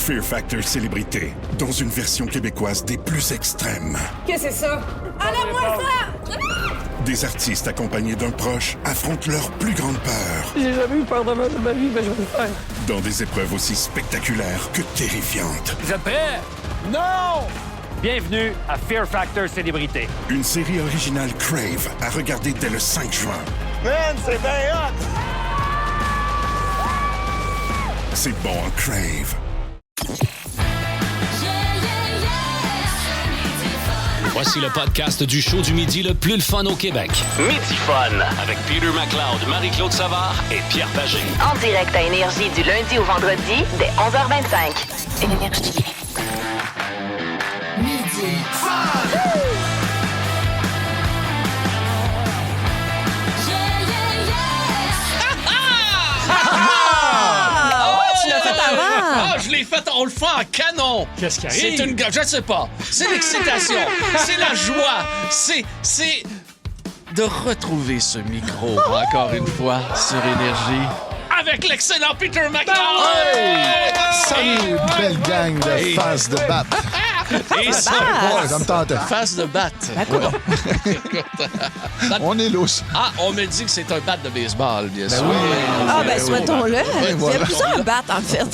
Fear Factor Célébrité, dans une version québécoise des plus extrêmes. Qu'est-ce que c'est ça? Enlève-moi ça! Des artistes accompagnés d'un proche affrontent leur plus grande peur. J'ai jamais eu peur de ma vie, mais je vais le faire. Dans des épreuves aussi spectaculaires que terrifiantes. Vous êtes prêts? Non! Bienvenue à Fear Factor Célébrité. Une série originale Crave à regarder dès le 5 juin. Man, c'est bien hot! C'est bon en Crave. Voici le podcast du show du midi le plus le fun au Québec. Midi Fun avec Peter McLeod, Marie-Claude Savard et Pierre Pagé. En direct à Énergie du lundi au vendredi dès 11h25. Énergie. Midi Fun! Ah, je l'ai fait, on le fait en canon. Qu'est-ce qui arrive? C'est une... Je sais pas. C'est l'excitation. C'est la joie. C'est de retrouver ce micro encore une fois sur Énergie. Avec l'excellent Peter McLeod. Salut, belle gang de faces de bat. Et ça, Ouais, ça me tentait. face de batte. On est lousse. Ah, on me dit que c'est un bat de baseball, bien sûr. Souhaitons-le. Il y voilà. a plusieurs battes, en fait.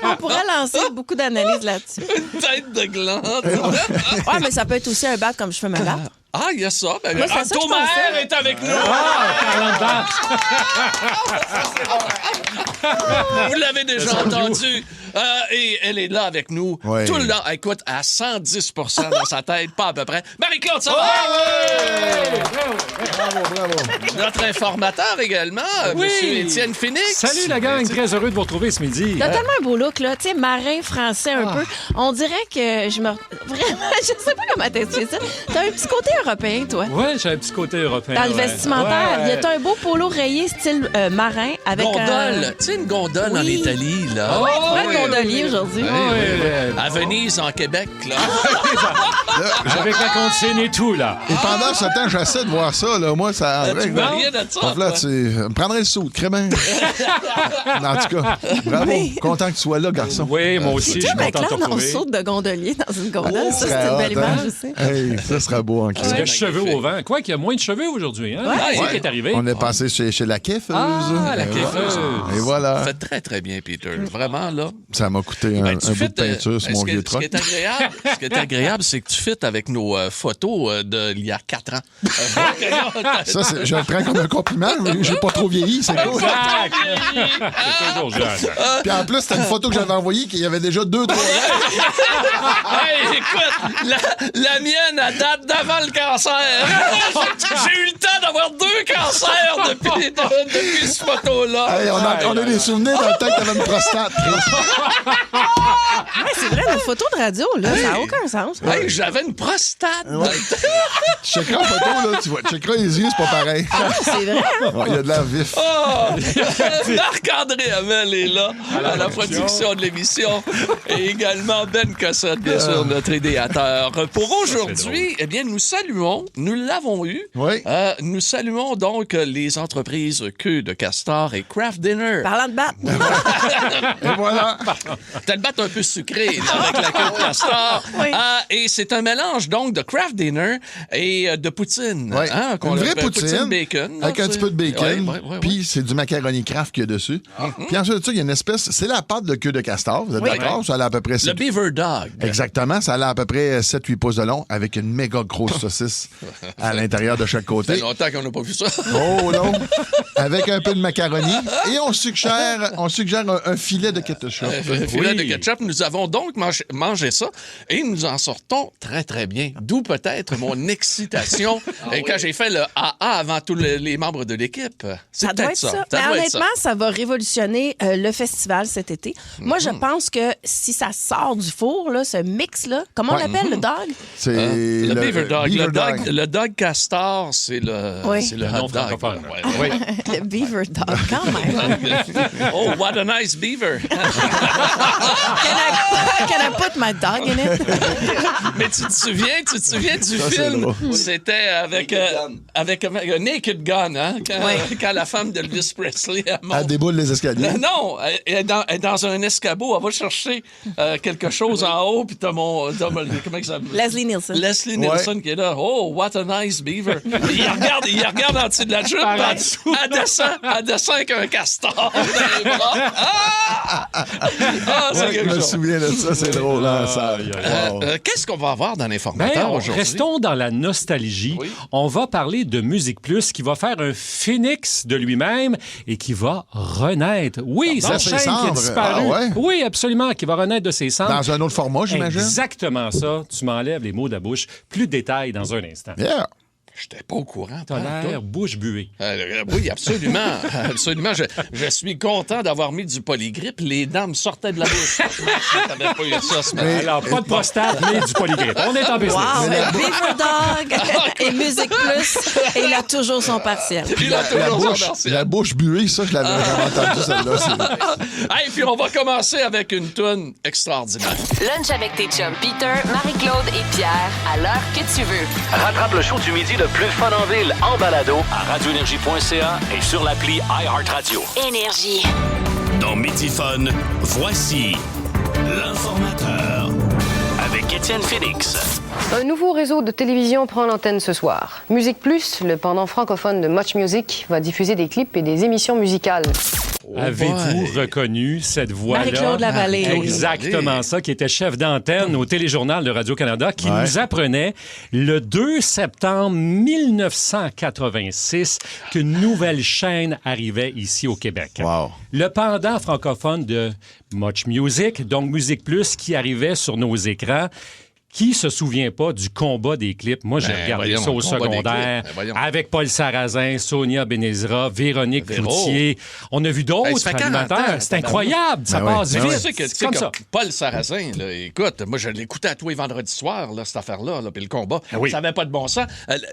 On pourrait lancer beaucoup d'analyses là-dessus. Une tête de glande. Ouais, mais ça peut être aussi un bat comme je fais ma batte. Ah, il y a ça. Ben, Moi, c'est ça que je Thomas pensais. est avec nous. Vous l'avez déjà entendu. Et elle est là avec nous. Ouais. Tout le long. Écoute, à 110 dans sa tête, pas à peu près. Marie-Claude, ça va? Bravo. Notre informateur également, Monsieur Étienne Phoenix. Salut la gang, très heureux de vous retrouver ce midi. T'as tellement un beau look, là. Tu sais, marin français un peu. On dirait que je me... Vraiment, je sais pas comment t'expliquer ça. T'as un petit côté européen, toi. Ouais, j'ai un petit côté européen. Dans le ouais. vestimentaire, il y a un beau polo rayé style marin avec Gondole. Tu sais, une gondole en Italie, là. Ah ouais, tu gondolier aujourd'hui. À Venise, en Québec, là. Avec la consigne et tout, là. Et pendant ce temps, j'essaie de voir ça. Là. Moi, ça... Tu vois rien de ça. Donc là, toi. tu me prendrais le saut, très bien. En tout cas, bravo. Content que tu sois là, garçon. Oui, moi aussi, je suis Tu sais, content de te McLeod, on retrouver. saute de gondolier dans une gondole. Oh, Ça, c'est une belle image aussi. Hey, ça sera beau en Il y a cheveux au vent. Quoi qu'il y a moins de cheveux aujourd'hui, hein? C'est ça qui est arrivé. On est passé chez la Keffeuse. Ah, la Keffeuse. Et voilà. Ça fait très, très bien, Peter. Vraiment, là. Ça m'a coûté un Ben, bout de peinture sur mon vieux truck. Ce qui est agréable, c'est que tu fites avec nos photos d'il y a 4 ans. Ça, je le prends comme un compliment. J'ai pas trop vieilli, c'est cool. Exact. C'est toujours jeune. Puis en plus, c'était une photo que j'avais envoyée qu'il y avait déjà 2-3 ans. Hey, écoute, la mienne, elle date d'avant le cancer. J'ai eu le temps d'avoir 2 cancers depuis cette photo-là. Hey, on a des souvenirs dans le temps que t'avais une prostate. Ouais, c'est vrai, une photo de radio, là, ça n'a aucun sens. Hey, j'avais une prostate. Tu checkeras en photo, là, tu vois. Tu checkeras les yeux, c'est pas pareil. C'est vrai, hein? Ouais, il y a de l'air vif. Oh! Marc-André Hamel est là à la production de l'émission et également Ben Cossette, bien sûr, notre idéateur. Pour aujourd'hui, eh bien, nous l'avons eu. Oui. Nous saluons donc les entreprises Queue de Castor et Craft Dinner. Parlant de batte. Et voilà. T'as le bat un peu sucré là, avec la queue de castor. Oui. Et c'est un mélange donc de Craft Dinner et de poutine. Ouais. Hein, qu'on Une vraie appelle poutine. bacon. là, Avec un petit peu de bacon. Ouais. Puis c'est du macaroni Kraft qu'il y a dessus. Puis ensuite de ça, il y a une espèce. C'est la pâte de queue de castor. Vous êtes d'accord? Ça a à peu près. Le Beaver Dog. Exactement. Ça a à peu près 7-8 pouces de long avec une méga grosse saucisse à l'intérieur de chaque Ça fait côté. longtemps qu'on n'a pas vu ça. Oh non! Avec un peu de macaroni. Et on suggère un filet de ketchup. Un filet de ketchup. Nous avons donc mangé ça et nous en sortons très, très bien. D'où peut-être mon excitation quand j'ai fait le AA avant tous les membres de l'équipe. C'est Ça doit peut-être être ça. Ça Mais doit être honnêtement, ça va révolutionner le festival cet été. Moi, je pense que si ça sort du four, là, ce mix-là, comment on l'appelle, le dog? C'est le Beaver Dog. Le Dog. Le dog castor, c'est le nom hot dog. francophone. Ouais. Le beaver dog, quand même. Oh, what a nice beaver. Can I put my dog in it? Mais tu te souviens du film? C'était avec Naked Gun, hein? Quand la femme d'Elvis Presley Elle déboule les escaliers. Non, elle est dans un escabeau. Elle va chercher quelque chose en haut, puis t'as comment il s'appelle? Leslie Nielsen. Leslie Nielsen qui est là. Oh, what a nice beaver. Il regarde en dessous de la jupe. Elle descend avec un castor dans les bras. Je me souviens de ça, c'est drôle. Hein, ça. Wow. Qu'est-ce qu'on va avoir dans l'informateur aujourd'hui? Restons dans la nostalgie. Oui. On va parler de Musique Plus qui va faire un phénix de lui-même et qui va renaître. Oui, sa chaîne qui a disparu. Ah, ouais? Oui, absolument, qui va renaître de ses cendres. Dans un autre format, j'imagine? Exactement ça. Tu m'enlèves les mots de la bouche. Plus de détails dans un instant. Yeah. J'étais pas au courant. T'as l'air bouche buée. Oui, absolument. Absolument. Je suis content d'avoir mis du polygrippe. Les dents me sortaient de la bouche. T'avais pas eu ça ce matin. Alors, pas de prostate, mais du polygrippe. On est en business. Wow, le Beaver Dog et Musique Plus. Et il a toujours son partiel. La bouche buée, ça, je l'avais jamais entendu, celle-là. Et puis, on va commencer avec une toune extraordinaire. Lunch avec tes chums Peter, Marie-Claude et Pierre, à l'heure que tu veux. Rattrape le show du midi le plus fun en ville en balado à radioénergie.ca et sur l'appli iHeartRadio. Énergie. Dans Midi Fun, voici l'informateur avec Étienne Phoenix. Un nouveau réseau de télévision prend l'antenne ce soir. Musique Plus, le pendant francophone de Much Music, va diffuser des clips et des émissions musicales. Avez-vous reconnu cette voix-là? Marie-Claude Lavallée. Exactement ça, qui était chef d'antenne au téléjournal de Radio-Canada, qui nous apprenait le 2 septembre 1986 qu'une nouvelle chaîne arrivait ici au Québec. Wow. Le pendant francophone de Much Music, donc Musique Plus, qui arrivait sur nos écrans. Qui se souvient pas du combat des clips? Moi, j'ai regardé ça au secondaire avec Paul Sarrazin, Sonia Benezra, Véronique Cloutier. On a vu d'autres animateurs. C'est incroyable. Ça passe vite. C'est comme ça. Paul Sarrazin, là, écoute, moi, je l'écoutais à tous les vendredis soirs, là, cette affaire-là, là, puis le combat. Ça n'avait pas de bon sens.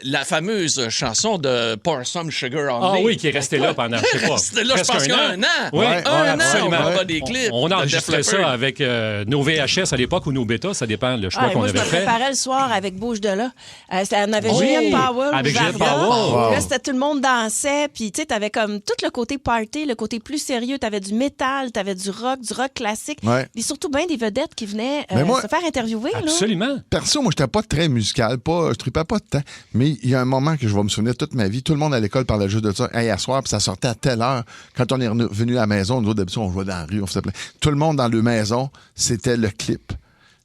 La fameuse chanson de Pour Some Sugar on Me. Ah oui, qui est restée là pendant, je sais pas, c'était là, je pense qu'il y a un an. Oui, un an, absolument. on des clips. On enregistrait ça avec nos VHS à l'époque ou nos bêtas, ça dépend le choix qu'on avait fait. Je me préparais le soir avec Bouge de là. On avait Juliette Powell. Avec Juliette Powell. Là, c'était tout le monde dansait. Puis, tu sais, t'avais comme tout le côté party, le côté plus sérieux. T'avais du métal, t'avais du rock classique. Ouais. Et surtout, bien des vedettes qui venaient se faire interviewer. Absolument. Là. Perso, moi, j'étais pas très musical. Je tripais pas de temps. Mais il y a un moment que je vais me souvenir toute ma vie. Tout le monde à l'école parlait juste de ça. Hey, à soir, puis ça sortait à telle heure. Quand on est revenu à la maison, nous, d'habitude, on jouait dans la rue. On faisait plein. Tout le monde dans le maison, c'était le clip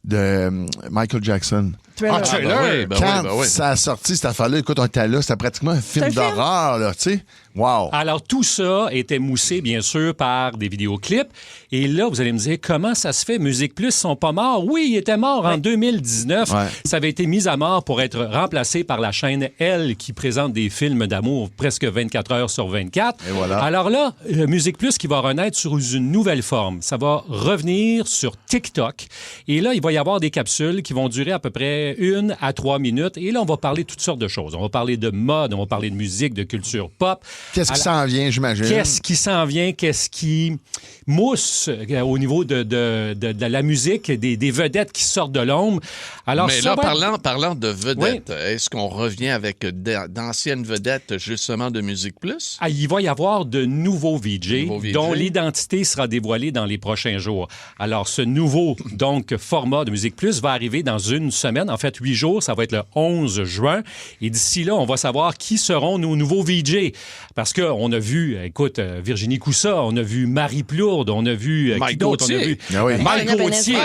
de Michael Jackson. Thriller. Quand ça a sorti, cette affaire-là, écoute, on était là, c'était pratiquement un film d'horreur, là, tu sais. Wow. Alors, tout ça était moussé, bien sûr, par des vidéoclips. Et là, vous allez me dire, comment ça se fait? Musique Plus, ils sont pas morts. Oui, ils étaient morts en 2019. Ouais. Ça avait été mis à mort pour être remplacé par la chaîne Elle, qui présente des films d'amour presque 24 heures sur 24. Et voilà. Alors là, Musique Plus qui va renaître sous une nouvelle forme. Ça va revenir sur TikTok. Et là, il va y avoir des capsules qui vont durer à peu près 1 à 3 minutes. Et là, on va parler de toutes sortes de choses. On va parler de mode, on va parler de musique, de culture pop. Qu'est-ce qui s'en vient, j'imagine? Qu'est-ce qui s'en vient? Qu'est-ce qui mousse au niveau de la musique, des vedettes qui sortent de l'ombre? Alors, mais là, parlant de vedettes, est-ce qu'on revient avec d'anciennes vedettes, justement, de Musique Plus? Ah, il va y avoir de nouveaux VJ, dont l'identité sera dévoilée dans les prochains jours. Alors, ce nouveau format de Musique Plus va arriver dans une semaine. En fait, 8 jours, ça va être le 11 juin. Et d'ici là, on va savoir qui seront nos nouveaux VJ. Parce qu'on a vu, écoute, Virginie Coussa, on a vu Marie Plourde, on a vu Mike Gauthier. Mike Gauthier.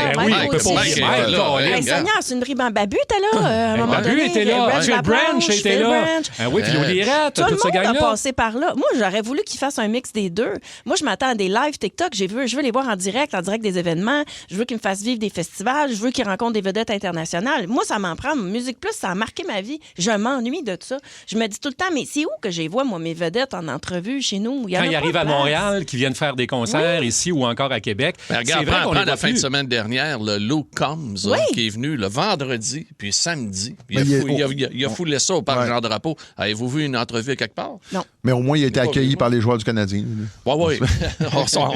Seigneur, c'est une Ribambabu était là. Babu était là. Phil Branch était là. Oui, puis Lirette, tout toute ce gang-là. Tout le monde a passé par là. Moi, j'aurais voulu qu'ils fassent un mix des deux. Moi, je m'attends à des lives TikTok. Je veux les voir en direct des événements. Je veux qu'ils me fassent vivre des festivals. Je veux qu'ils rencontrent des vedettes internationales. moi, ça m'en prend. Musique Plus, ça a marqué ma vie. Je m'ennuie de ça. Je me dis tout le temps, mais c'est où que je les vois, moi, mes vedettes en entrevue chez nous? Quand ils arrivent à Montréal, qui viennent faire des concerts ici ou encore à Québec. Mais regarde, prends la fin de semaine dernière, le Luke Combs, qui est venu le vendredi, puis samedi. Il a foulé ça au parc Jean-Drapeau. Avez-vous vu une entrevue quelque part? Non. Mais au moins, il a été accueilli par les joueurs du Canadien. Oui.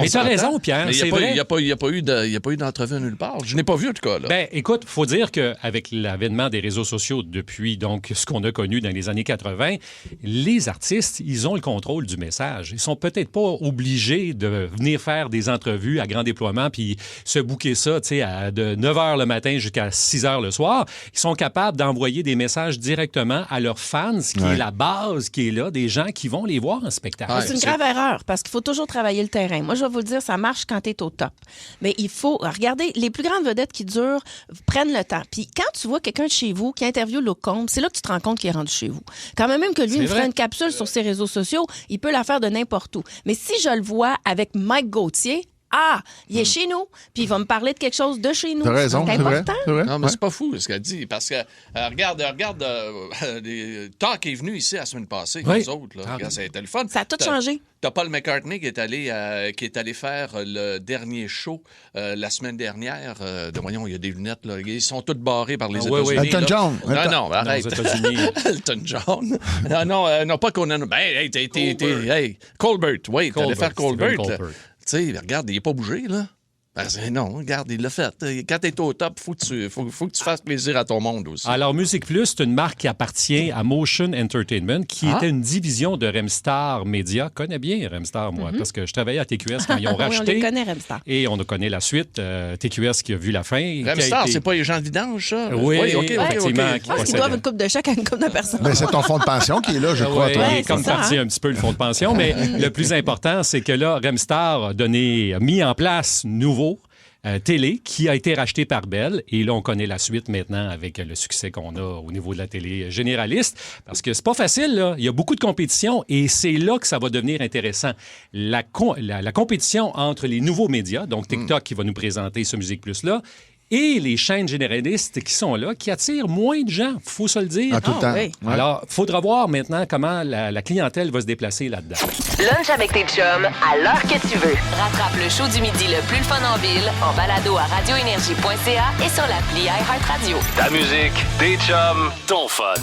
Mais t'as raison, Pierre. Il n'y a pas eu d'entrevue nulle part. Je n'ai pas vu, en tout cas. Là. Ben, écoute, il faut dire qu'avec l'avènement des réseaux sociaux depuis donc ce qu'on a connu dans les années 80, les artistes, ils ont le contrôle du message. Ils sont peut-être pas obligés de venir faire des entrevues à grand déploiement puis se booker ça, tu sais, de 9 h le matin jusqu'à 6 h le soir. Ils sont capables d'envoyer des messages directement à leurs fans, ce qui est la base qui est là, des gens qui vont les voir en spectacle. C'est une grave erreur parce qu'il faut toujours travailler le terrain. Moi, je vais vous le dire, ça marche quand tu es au top. Mais il faut regarder les plus grandes vedettes qui durent, prennent le temps. Puis quand tu vois quelqu'un de chez vous qui interviewe Luke Combs, c'est là que tu te rends compte qu'il est rendu chez vous. Quand même que lui, il ferait une capsule sur ses réseaux sociaux, il peut la faire de n'importe où. Mais si je le vois avec Mike Gauthier, il est chez nous, puis il va me parler de quelque chose de chez nous. T'as raison, c'est important. vrai. Non, mais c'est pas fou ce qu'elle dit, parce que regarde, Talk est venu ici la semaine passée, les autres, là. Regarde, ça a été le fun. Ça a tout changé. T'as Paul McCartney qui est allé faire le dernier show la semaine dernière. Voyons, il y a des lunettes, là. Ils sont tous barrés par les États-Unis. Elton John. Non, arrête. Aux États-Unis. Elton John. Non, pas Conan. Hey, Colbert. Oui, t'allais faire Colbert. Tu sais, regarde, il n'est pas bougé, là. Non, regarde, il l'a fait. Quand tu es au top, faut que tu fasses plaisir à ton monde aussi. Alors, Musique Plus, c'est une marque qui appartient à Motion Entertainment, qui était une division de Remstar Media. Je connais bien Remstar, moi, parce que je travaillais à TQS quand ils ont racheté. Oui, on les connaît, Remstar. Et on connaît la suite. TQS qui a vu la fin. Remstar, c'est pas les gens de vidange, ça? Oui, effectivement. Ils doivent une coupe de chèque à une coupe de personnes. Mais c'est ton fonds de pension qui est là, je crois. Il est comme parti un petit peu le fonds de pension, mais le plus important, c'est que là, Remstar a mis en place nouveau télé qui a été racheté par Bell. Et là, on connaît la suite maintenant avec le succès qu'on a au niveau de la télé généraliste. Parce que c'est pas facile, là. Il y a beaucoup de compétition et c'est là que ça va devenir intéressant. La compétition entre les nouveaux médias, donc TikTok qui va nous présenter ce Musique Plus-là, et les chaînes généralistes qui sont là, qui attirent moins de gens, faut se le dire. Tout le temps. Oui. Alors, il faudra voir maintenant comment la clientèle va se déplacer là-dedans. Lunch avec tes chums à l'heure que tu veux. Rattrape le show du midi le plus le fun en ville en balado à radioénergie.ca et sur l'appli iHeartRadio. Ta musique, tes chums, ton fun.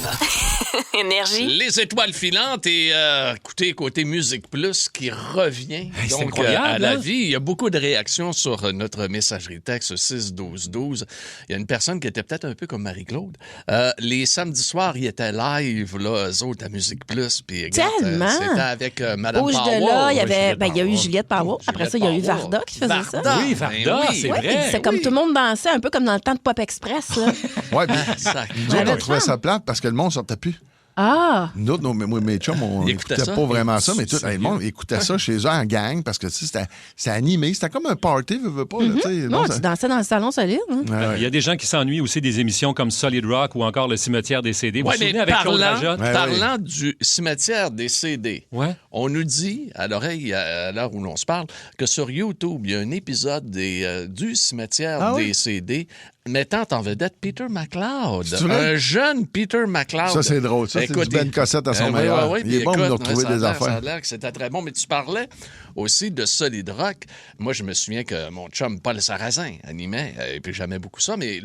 Énergie. Les étoiles filantes et écoutez, côté Musique Plus qui revient c'est incroyable, à la vie. Il y a beaucoup de réactions sur notre messagerie texte 6-12-12. Il y a une personne qui était peut-être un peu comme Marie-Claude. Les samedis soirs, ils étaient live, là, eux autres, à Musique Plus. Puis, Tellement! C'était avec Madame Bouge Powell. de là, il y a eu Juliette Powell. Après Juliette ça, il y a eu Powell. Varda qui faisait ça. Oui, Varda, c'est vrai. C'est comme tout le monde dansait, un peu comme dans le temps de Pop Express. Là. Oui, puis nous autres, on J'avais trouvait faim. ça plate parce que le monde sortait plus. Nous autres, moi, mes chums, on Ils n'écoutait écoutaient ça. pas vraiment ça, mais tout le monde écoutait ça chez eux en gang parce que tu sais, c'était animé. C'était comme un party, veux pas. Là, tu sais. Non, ça- tu dansais dans le salon solide. Hein? Il y a des gens qui s'ennuient aussi des émissions comme Solid Rock ou encore Le Cimetière des CD. Vous vous Oui, souvenez mais avec Claude Rajotte? parlant du cimetière des CD, on nous dit, à l'oreille, à l'heure où l'on se parle, que sur YouTube, il y a un épisode du cimetière des CD mettant en vedette Peter McLeod. Un jeune Peter McLeod. Ça, c'est drôle. Ça, c'est du Ben Cossette à son meilleur. Il est bon de nous retrouver des affaires. Ça a l'air que c'était très bon. Mais tu parlais aussi de Solid Rock. Moi, je me souviens que mon chum Paul Sarrazin animait, et puis j'aimais beaucoup ça. Mais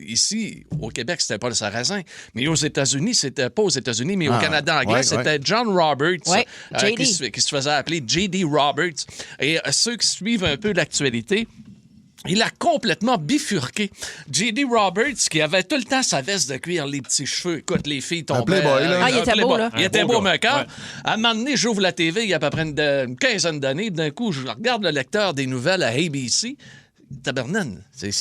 ici, au Québec, c'était Paul Sarrazin. Mais aux États-Unis, c'était pas aux États-Unis, mais au Canada anglais, c'était John Roberts, qui se faisait appeler J.D. Roberts. Et ceux qui suivent un peu l'actualité, il a complètement bifurqué. J.D. Roberts, qui avait tout le temps sa veste de cuir, les petits cheveux. Écoute, les filles tombaient. Un playboy, là. Il était beau, là. Il était beau, mais quand, à un moment donné, j'ouvre la TV, il y a à peu près une quinzaine d'années. D'un coup, je regarde le lecteur des nouvelles à ABC. Tabernan, c'est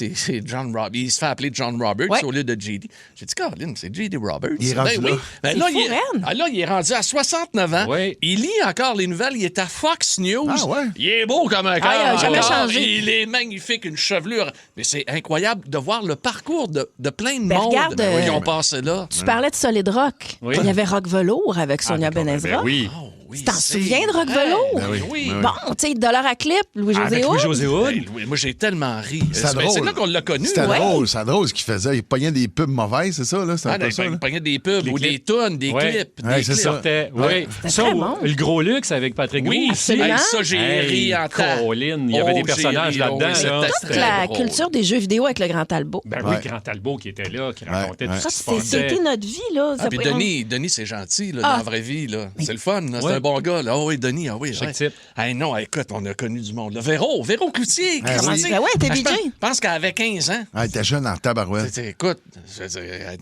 John Roberts. Il se fait appeler John Roberts au lieu de J.D. J'ai dit, Caroline, c'est J.D. Roberts. Il est rendu là. Ben là, il est rendu à 69 ans. Oui. Il lit encore les nouvelles. Il est à Fox News. Ah ouais? Il est beau comme un il a jamais encore. changé. Il est magnifique, une chevelure. Mais c'est incroyable de voir le parcours de plein de Ben, monde regarde, qui ont passé là. Tu parlais de Solid Rock. Oui. Il y avait Rock Velours avec Sonia Benezra. Ben oui. oui. Tu t'en souviens de Rock Velo? Oui. Bon, tu sais, $1 à clip, Louis-José Hood. Louis-José Hood. Moi, j'ai tellement ri. C'est drôle. C'est là qu'on l'a connu. C'était drôle ce qu'il faisait. Il pognait des pubs mauvaises, c'est ça? Là? C'était un peu ça, il pognait des pubs ou des tunes, des clips. Ouais, c'est ça. Oui. Ça, très bon. le Gros Luxe avec Patrick Roux. Oui, aussi. hey, ça, j'ai ri en temps. Colin, il y avait des personnages là-dedans. Toute la culture des jeux vidéo avec le Grand Talbot. Ben oui, Grand Talbot qui était là, qui racontait tout ça. C'était notre vie, là. Ah, puis Denis, c'est gentil, là, dans la vraie vie. Là. C'est le fun, là. C'est un bon gars. Là. Oh, oui, Denis, Chaque type. Hey, non, écoute, on a connu du monde. Là. Véro Cloutier. Ah, oui. Ben ouais, t'es DJ. Je pense qu'elle avait 15 ans. Ah, elle était jeune en tabarouette. Écoute,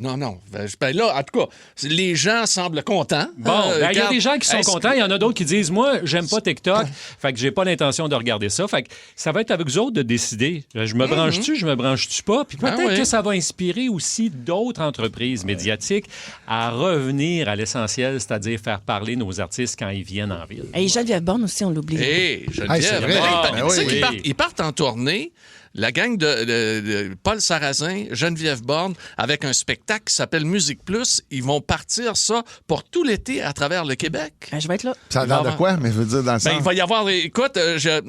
non. Ben là, en tout cas, les gens semblent contents. Bon, il y a des gens qui sont contents. Il y en a d'autres qui disent, moi, j'aime pas TikTok, fait que j'ai pas l'intention de regarder ça. Fait que ça va être avec vous autres de décider. Je me branche-tu, je me branche-tu pas? Puis peut-être que ça va inspirer aussi d'autres entreprises médiatiques à revenir à l'essentiel, c'est-à-dire faire parler nos artistes quand ils viennent en ville. Et Geneviève Borne aussi, on l'oublie. Geneviève, c'est vrai. ils partent en tournée. La gang de Paul Sarrazin, Geneviève Borne, avec un spectacle qui s'appelle Musique Plus, ils vont partir ça pour tout l'été à travers le Québec. Ben, je vais être là. Ça a l'air de quoi? Mais je veux dire, dans le sens... Il va y avoir... Écoute,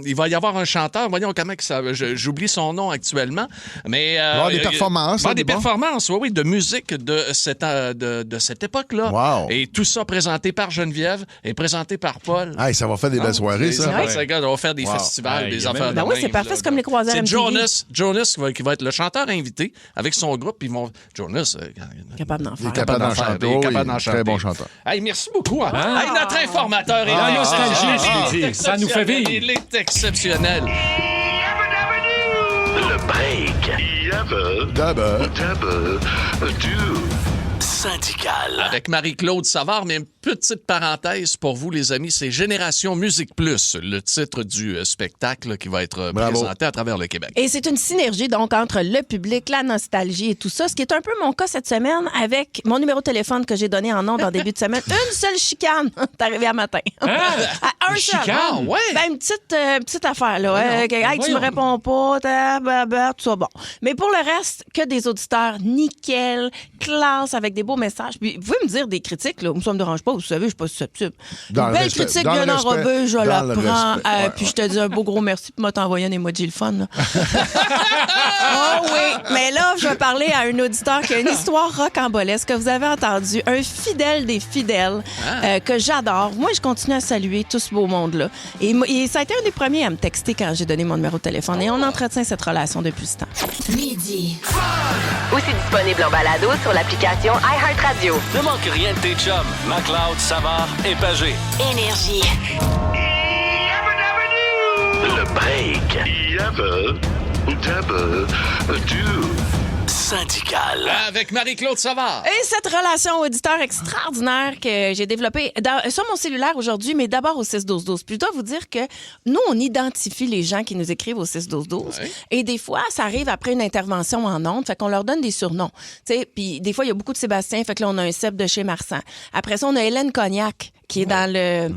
il va y avoir un chanteur. Voyons comment j'oublie son nom actuellement. Mais, il va y avoir des performances. Il va y avoir des performances, oui, de musique de cette époque-là. Wow. Et tout ça présenté par Geneviève et présenté par Paul. Hey, ça va faire des belles soirées, ça. On va faire des festivals, des affaires de Ben oui, c'est parfait. C'est comme les croisières MTV. Jonas qui va être le chanteur invité avec son groupe. Jonas, capable d'en faire. Il est capable d'en chanter. Très bon chanteur. Hey, merci beaucoup. Hey, notre informateur est La nostalgie, ça nous fait vivre. Il est exceptionnel. Le break. D'abord. Syndical. Avec Marie-Claude Savard, mais une petite parenthèse pour vous, les amis, c'est Génération Musique Plus, le titre du spectacle qui va être présenté à travers le Québec. Et c'est une synergie, donc, entre le public, la nostalgie et tout ça, ce qui est un peu mon cas cette semaine avec mon numéro de téléphone que j'ai donné en ondes en début de semaine. Une seule chicane. T'es arrivé à matin. À un seul. Chicane, ouais. Ben, une petite affaire, là. Hey, tu me réponds pas, tout ça, bon. Mais pour le reste, que des auditeurs nickel, classe, avec des beaux messages. Puis, vous pouvez me dire des critiques, là. Ça me dérange pas, vous savez, je suis pas susceptible. Une belle critique bien enrobée, je la prends. Puis je te dis un beau gros merci pour m'envoyer un emoji le fun. Là. Oh oui, mais là, je vais parler à un auditeur qui a une histoire rocambolesque que vous avez entendu, un fidèle des fidèles que j'adore. Moi, je continue à saluer tout ce beau monde-là. Et ça a été un des premiers à me texter quand j'ai donné mon numéro de téléphone. Et on entretient cette relation depuis ce temps. Midi. Aussi disponible en balado sur l'application iHeartRadio. Ne manque rien de tes chums, McLeod, Savard et Pagé. Énergie. Le break. Syndical. Avec Marie-Claude Savard. Et cette relation auditeur extraordinaire que j'ai développée sur mon cellulaire aujourd'hui, mais d'abord au 6-12-12. Puis je dois vous dire que nous, on identifie les gens qui nous écrivent au 6-12-12. Ouais. Et des fois, ça arrive après une intervention en ondes, fait qu'on leur donne des surnoms. Puis des fois, il y a beaucoup de Sébastien, fait que là, on a un Seb de chez Marsan. Après ça, on a Hélène Cognac qui est dans le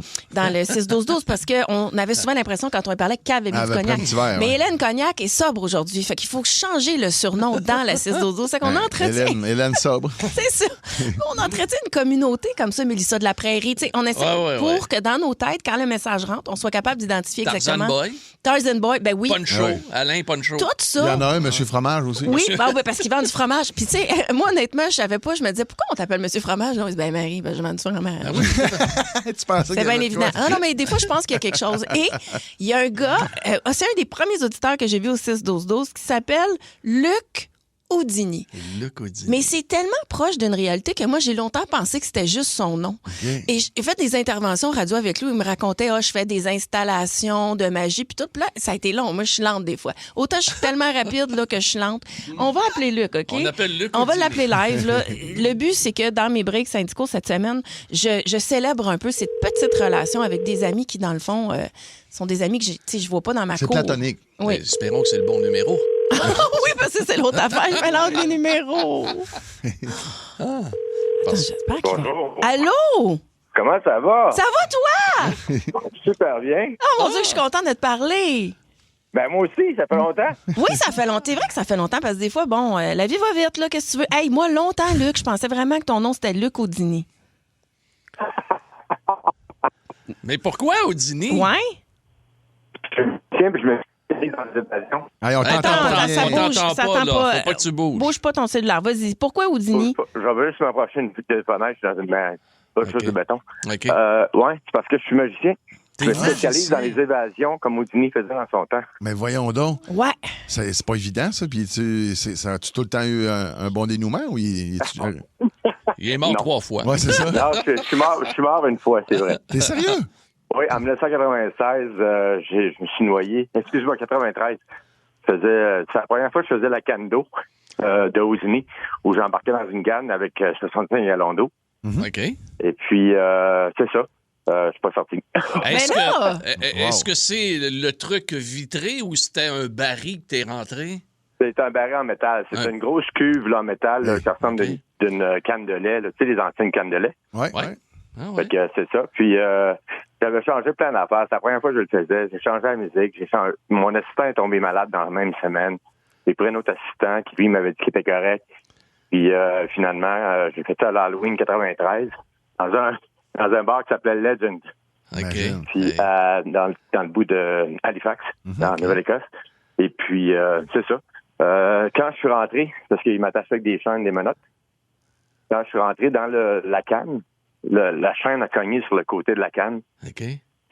6-12-12 parce qu'on avait souvent l'impression quand on parlait cave et du cognac. Mais Hélène Cognac est sobre aujourd'hui, fait qu'il faut changer le surnom dans la 6-12-12. C'est qu'on entretient... Hélène sobre. C'est ça. On entretient une communauté comme ça, Mélissa de la Prairie. T'sais, on essaie pour que dans nos têtes, quand le message rentre, on soit capable d'identifier exactement... Tarzan Boy, ben oui. Poncho, Alain Poncho. Tout ça. Il y en a un, Monsieur Fromage aussi. Oui, parce qu'il vend du fromage. Puis tu sais, moi honnêtement, je savais pas, je me disais, pourquoi on t'appelle Monsieur Fromage? On dit, ben Marie, je vends du fromage. Ah oui. Tu pensais c'est bien évident. Ah non, mais des fois, je pense qu'il y a quelque chose. Et il y a un gars, c'est un des premiers auditeurs que j'ai vu au 6-12-12 qui s'appelle Luc Audini. Mais c'est tellement proche d'une réalité que moi, j'ai longtemps pensé que c'était juste son nom. Okay. Et j'ai fait des interventions radio avec lui où il me racontait, je fais des installations de magie, puis tout. Puis là, ça a été long. Moi, je suis lente des fois. Autant je suis tellement rapide là, que je suis lente. On va appeler Luc, OK? On appelle Luc. On va l'appeler live. Là. Le but, c'est que dans mes breaks syndicaux cette semaine, je célèbre un peu cette petite relation avec des amis qui, dans le fond, sont des amis que je vois pas dans ma cour. C'est platonique. Oui. Mais espérons que c'est le bon numéro. Oui, parce que c'est l'autre affaire. Je mélange les numéros. J'espère qu'il va... Allô? Comment ça va? Ça va, toi? Super bien. Oh mon Dieu, je suis contente de te parler. Ben moi aussi, ça fait longtemps. Oui, ça fait longtemps. C'est vrai que ça fait longtemps parce que des fois, bon, la vie va vite, là. Qu'est-ce que tu veux? Hey, moi, longtemps, Luc, je pensais vraiment que ton nom, c'était Luc Audini. Mais pourquoi Houdini? Ouais. Tiens, puis je me suis mis dans les évasions. Hey, on t'entend Attends, pas ça bien. bouge, t'entend ça pas, t'entend là. pas. Faut pas que tu bouges. Bouge pas ton cellulaire. Vas-y. Pourquoi Houdini? Je vais juste m'approcher une petite fenêtre, je suis dans une chose de béton. OK. Ouais, c'est parce que je suis magicien. Je me T'es spécialise magicien? dans les évasions comme Houdini faisait dans son temps. Mais voyons donc. Ouais. C'est pas évident, ça. Puis as-tu tout le temps eu un bon dénouement ou Il est mort Non. 3 fois. Ouais, c'est ça. Non, je suis mort une fois, c'est vrai. T'es sérieux? Oui, en 1996, je me suis noyé. Excuse-moi, 93. C'est la première fois que je faisais la canne d'eau de Houdini, où j'embarquais dans une canne avec 65 gallons d'eau. OK. Et puis, c'est ça. Je suis pas sorti. Est-ce là! est-ce que c'est le truc vitré ou c'était un baril que t'es rentré? C'est un baril en métal. C'est une grosse cuve là, en métal là, qui ressemble d'une canne de lait. Là. Tu sais, les anciennes cannes de lait. Ouais. Ah, Fait que c'est ça. Puis, j'avais changé plein d'affaires. C'est la première fois que je le faisais. J'ai changé la musique. Mon assistant est tombé malade dans la même semaine. J'ai pris un autre assistant qui, lui, m'avait dit qu'il était correct. Puis, finalement, j'ai fait ça à l'Halloween 93 dans un bar qui s'appelait Legend. OK. Puis, dans le bout de Halifax, dans la Nouvelle-Écosse. Et puis, c'est ça. Quand je suis rentré, parce qu'il m'attachait avec des chaînes, des menottes, quand je suis rentré dans la canne, la chaîne a cogné sur le côté de la canne. OK.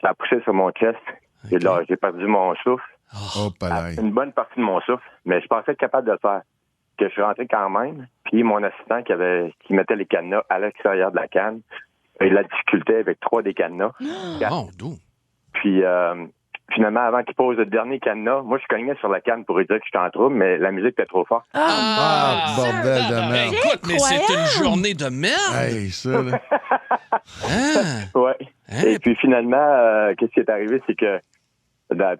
Ça a poussé sur mon chest. OK. Et là, j'ai perdu mon souffle. Oh, palais. Une bonne partie de mon souffle. Mais je pensais être capable de le faire. Que je suis rentré quand même. Puis mon assistant qui mettait les cadenas à l'extérieur de la canne, il a de la difficulté avec 3 des cadenas. Oh, d'où? Puis finalement, avant qu'il pose le dernier cadenas, moi, je cognais sur la canne pour lui dire que j'étais en trouble, mais la musique était trop forte. Ah, bordel de Ben, merde. écoute, mais c'est Incroyable! une journée de merde! Hey, ça, là. Hein? Ouais. Hein? Et puis finalement, qu'est-ce qui est arrivé, c'est que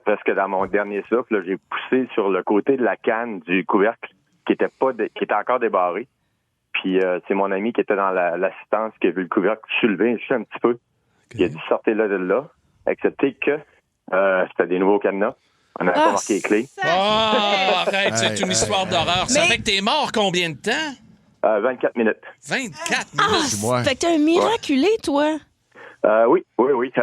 presque dans mon dernier souffle, là, j'ai poussé sur le côté de la canne du couvercle qui était encore débarré. Puis c'est mon ami qui était dans l'assistance qui a vu le couvercle soulever juste un petit peu. Il a dit sortez là de là, excepté que c'était des nouveaux cadenas. On n'avait pas marqué les clés. Oh, arrête, c'est une histoire d'horreur. Ça fait que t'es mort combien de temps? 24 minutes. 24 Ah, minutes? Ouais. fait que t'es un miraculé, toi. Oui.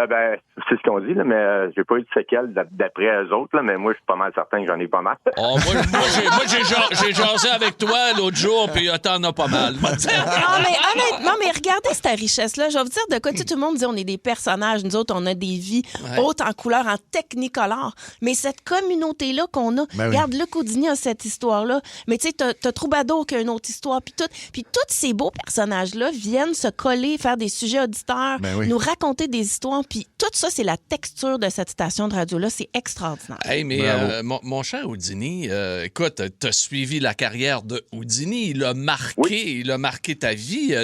Ben, c'est ce qu'on dit, là, mais j'ai pas eu de séquelles d'après eux autres, là, mais moi, je suis pas mal certain que j'en ai pas mal. Oh, moi, j'ai jasé avec toi l'autre jour, puis t'en as pas mal. Non, mais honnêtement, mais regardez cette richesse-là. Je vais vous dire de quoi tout le monde dit on est des personnages. Nous autres, on a des vies hautes en couleur, en technicolor. Mais cette communauté-là qu'on a, Ben oui. regarde, Luc Houdini a cette histoire-là. Mais tu sais, t'as Troubadour qui a une autre histoire. Puis tous ces beaux personnages-là viennent se coller, faire des sujets auditeurs, Ben oui. nous raconter des histoires. Puis tout ça, c'est la texture de cette station de radio-là. C'est extraordinaire. Hey, mais mon cher Houdini, écoute, t'as suivi la carrière de Houdini. Il a marqué ta vie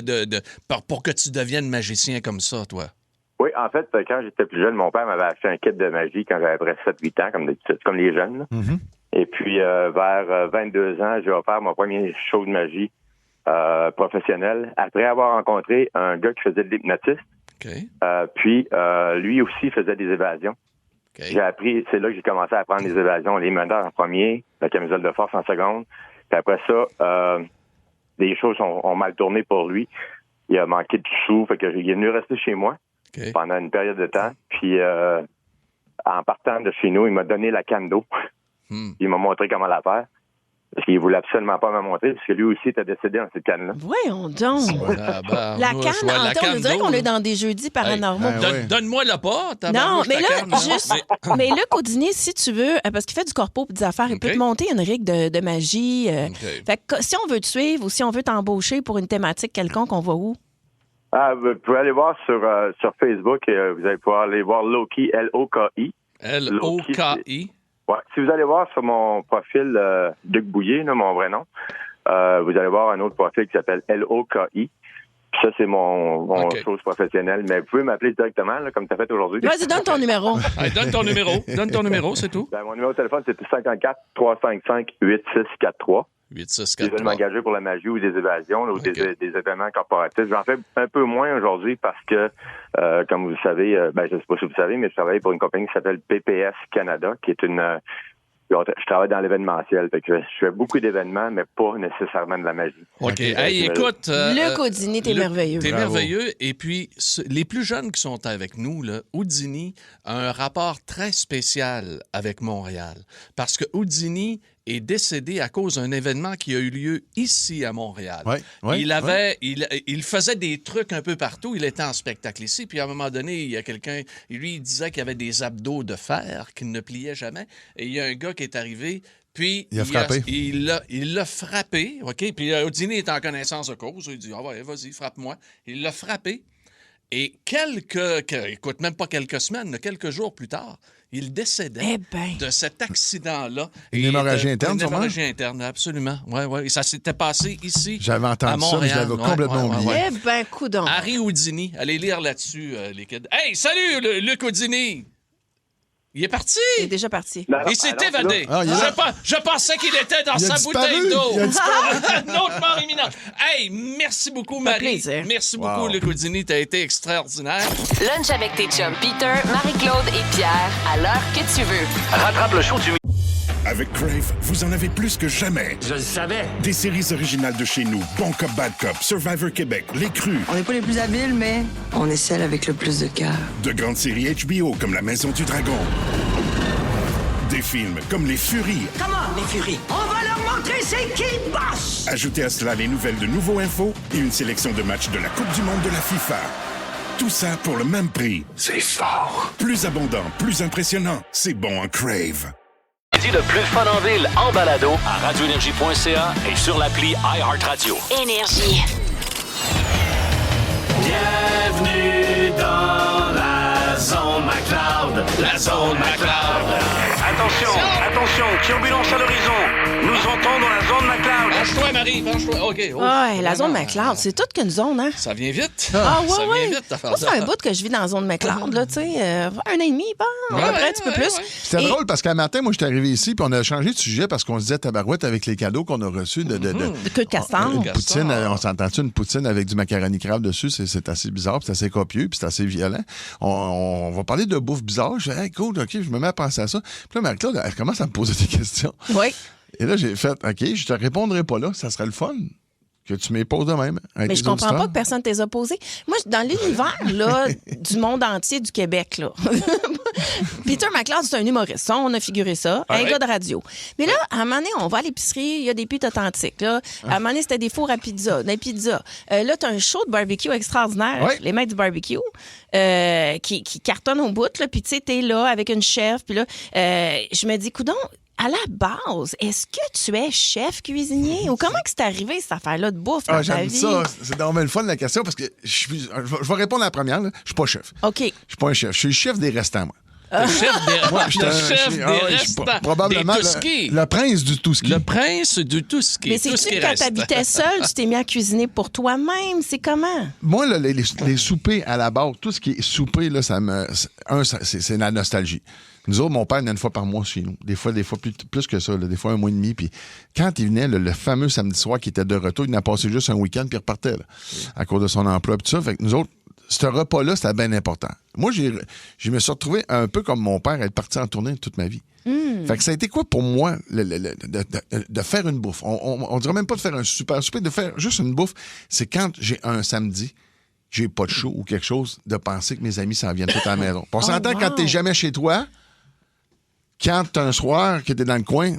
pour que tu deviennes magicien comme ça, toi. Oui, en fait, quand j'étais plus jeune, mon père m'avait acheté un kit de magie quand j'avais près 7-8 ans, comme les jeunes. Là. Mm-hmm. Et puis, vers 22 ans, j'ai offert mon premier show de magie professionnel après avoir rencontré un gars qui faisait de l'hypnotisme. OK. Puis, lui aussi faisait des évasions. OK. J'ai appris, c'est là que j'ai commencé à apprendre les évasions, les meneurs en premier, la camisole de force en seconde. Puis après ça, les choses ont mal tourné pour lui. Il a manqué de sous, fait que il est venu rester chez moi pendant une période de temps. Puis, en partant de chez nous, il m'a donné la canne d'eau. Il m'a montré comment la faire. Parce qu'il voulait absolument pas me montrer, parce que lui aussi était décédé dans cette canne-là. Voyons donc. La canne, on dirait qu'on est dans des jeudis paranormaux. Donne-moi le pas. Non, mais là, mais Luc Houdini, si tu veux, parce qu'il fait du corpo et des affaires, il peut te monter une rigue de magie. Fait que si on veut te suivre ou si on veut t'embaucher pour une thématique quelconque, on va où? Vous pouvez aller voir sur Facebook, vous allez pouvoir aller voir Loki, L-O-K-I. L-O-K-I. Ouais. Si vous allez voir sur mon profil Luc Bouillet, là, mon vrai nom, vous allez voir un autre profil qui s'appelle L-O-K-I. Ça, c'est mon chose professionnelle. Mais vous pouvez m'appeler directement, là, comme tu as fait aujourd'hui. Vas-y, donne ton numéro. Donne ton numéro, c'est tout. Ben, mon numéro de téléphone, c'est 54-355-8643. 8643. Si vous veulez m'engager pour la magie ou des évasions là, ou des événements corporatifs. J'en fais un peu moins aujourd'hui parce que, comme vous le savez, je ne sais pas si vous savez, mais je travaille pour une compagnie qui s'appelle PPS Canada, qui est Je travaille dans l'événementiel. Fait que je fais beaucoup d'événements, mais pas nécessairement de la magie. OK. Hey, écoute... Luc Houdini, t'es merveilleux. T'es Bravo. merveilleux. Et puis, les plus jeunes qui sont avec nous, là, Houdini a un rapport très spécial avec Montréal. Parce que Houdini est décédé à cause d'un événement qui a eu lieu ici à Montréal. Il faisait des trucs un peu partout. Il était en spectacle ici. Puis à un moment donné, il y a quelqu'un, lui, il disait qu'il avait des abdos de fer qui ne pliaient jamais. Et il y a un gars qui est arrivé. Puis il a frappé. Il l'a frappé. OK? Puis Houdini est en connaissance de cause. Il dit, ouais, vas-y, frappe-moi. Il l'a frappé. Et écoute, même pas quelques semaines, quelques jours plus tard, il décédait de cet accident-là. Une hémorragie interne, Une hémorragie interne, absolument. Oui. Et ça s'était passé ici, J'avais entendu à Montréal. ça, mais je l'avais complètement oublié. Eh ben, coudonc. Harry Houdini. Allez lire là-dessus, les kids. Hey, salut, Luc Houdini! Il est parti! Il est déjà parti. Il s'est évadé. Je pensais qu'il était dans sa bouteille d'eau. Un autre mort imminent. Hey, merci beaucoup, Marie. Merci beaucoup, Luc Houdini. T'as été extraordinaire. Lunch avec tes chums Peter, Marie-Claude et Pierre, à l'heure que tu veux. Rattrape le show du Avec Crave, vous en avez plus que jamais. Je le savais. Des séries originales de chez nous, Bon Cop, Bad Cop, Survivor Québec, Les Crus. On n'est pas les plus habiles, mais on est celle avec le plus de cœur. De grandes séries HBO comme La Maison du Dragon. Des films comme Les Furies. Comment, les Furies? On va leur montrer c'est qui boss! Ajoutez à cela les nouvelles de Nouveau Info et une sélection de matchs de la Coupe du Monde de la FIFA. Tout ça pour le même prix. C'est fort. Plus abondant, plus impressionnant. C'est bon en Crave. Le plus fun en ville, en balado, à radioénergie.ca et sur l'appli iHeartRadio. Énergie. Bienvenue dans la zone McLeod. La zone McLeod. Attention, turbulence à l'horizon. Nous entrons dans la zone McLeod. Penche-toi, Marie, penche-toi. OK. Ouais, la zone McLeod, c'est toute qu'une zone, hein? Ça vient vite. Ça vient vite, ta Moi, c'est un bout que je vis dans la zone McLeod, là, tu sais. Un an et demi, à peu près, un petit peu plus. C'était drôle parce qu'un matin, moi, j'étais arrivé ici, puis on a changé de sujet parce qu'on se disait tabarouette avec les cadeaux qu'on a reçus de queue de castor. Une poutine, on s'entend-tu, une poutine avec du macaroni crabe dessus, c'est assez bizarre, puis c'est assez copieux, puis c'est assez violent. On va parler de bouffe bizarre. Je dis, hey, cool, OK, je me mets à penser à ça. Puis là, Marie-Claude, elle commence à me poser des questions. Oui. Et là, j'ai fait, OK, je te répondrai pas là, ça serait le fun que tu m'époses de même. Mais je comprends pas que personne ne t'ait opposé. Moi, dans l'univers là, du monde entier du Québec, là. Peter McLeod, c'est un humoriste. Ça, on a figuré ça. Un gars de radio. Mais là, à un moment donné, on va à l'épicerie, il y a des putes authentiques. Là. À un moment donné, c'était des fours à pizza, des pizzas. Là, tu as un show de barbecue extraordinaire, les maîtres du barbecue, qui cartonne au bout. Puis, tu sais, t'es là avec une chef. Puis là, je me dis, coudonc, à la base, est-ce que tu es chef cuisinier ou comment que c'est arrivé cette affaire-là de bouffe dans ta vie? J'aime ça. C'est vraiment le fun la question parce que je vais répondre à la première. Je suis pas chef. OK. Je suis pas un chef. Je suis le chef des restants, moi. Le chef des restants. Probablement le prince du tout ski. Le prince du tout ski. Mais c'est-tu quand t'habitais seul, tu t'es mis à cuisiner pour toi-même? C'est comment? Moi, là, les soupers à la base, tout ce qui est souper, là, c'est la nostalgie. Nous autres, mon père venait une fois par mois chez nous. Des fois plus que ça, là, des fois un mois et demi. Puis quand il venait, le fameux samedi soir qui était de retour, il n'a passé juste un week-end puis il repartait là, à cause de son emploi. Puis tout ça, fait que nous autres, ce repas-là, c'était bien important. Moi, je me suis retrouvé un peu comme mon père, être parti en tournée toute ma vie. Fait que ça a été quoi pour moi de faire une bouffe? On dirait même pas de faire un super souper, de faire juste une bouffe. C'est quand j'ai un samedi, j'ai pas de show ou quelque chose, de penser que mes amis s'en viennent tout à la maison. On s'entend quand t'es jamais chez toi, quand t'as un soir que t'es dans le coin,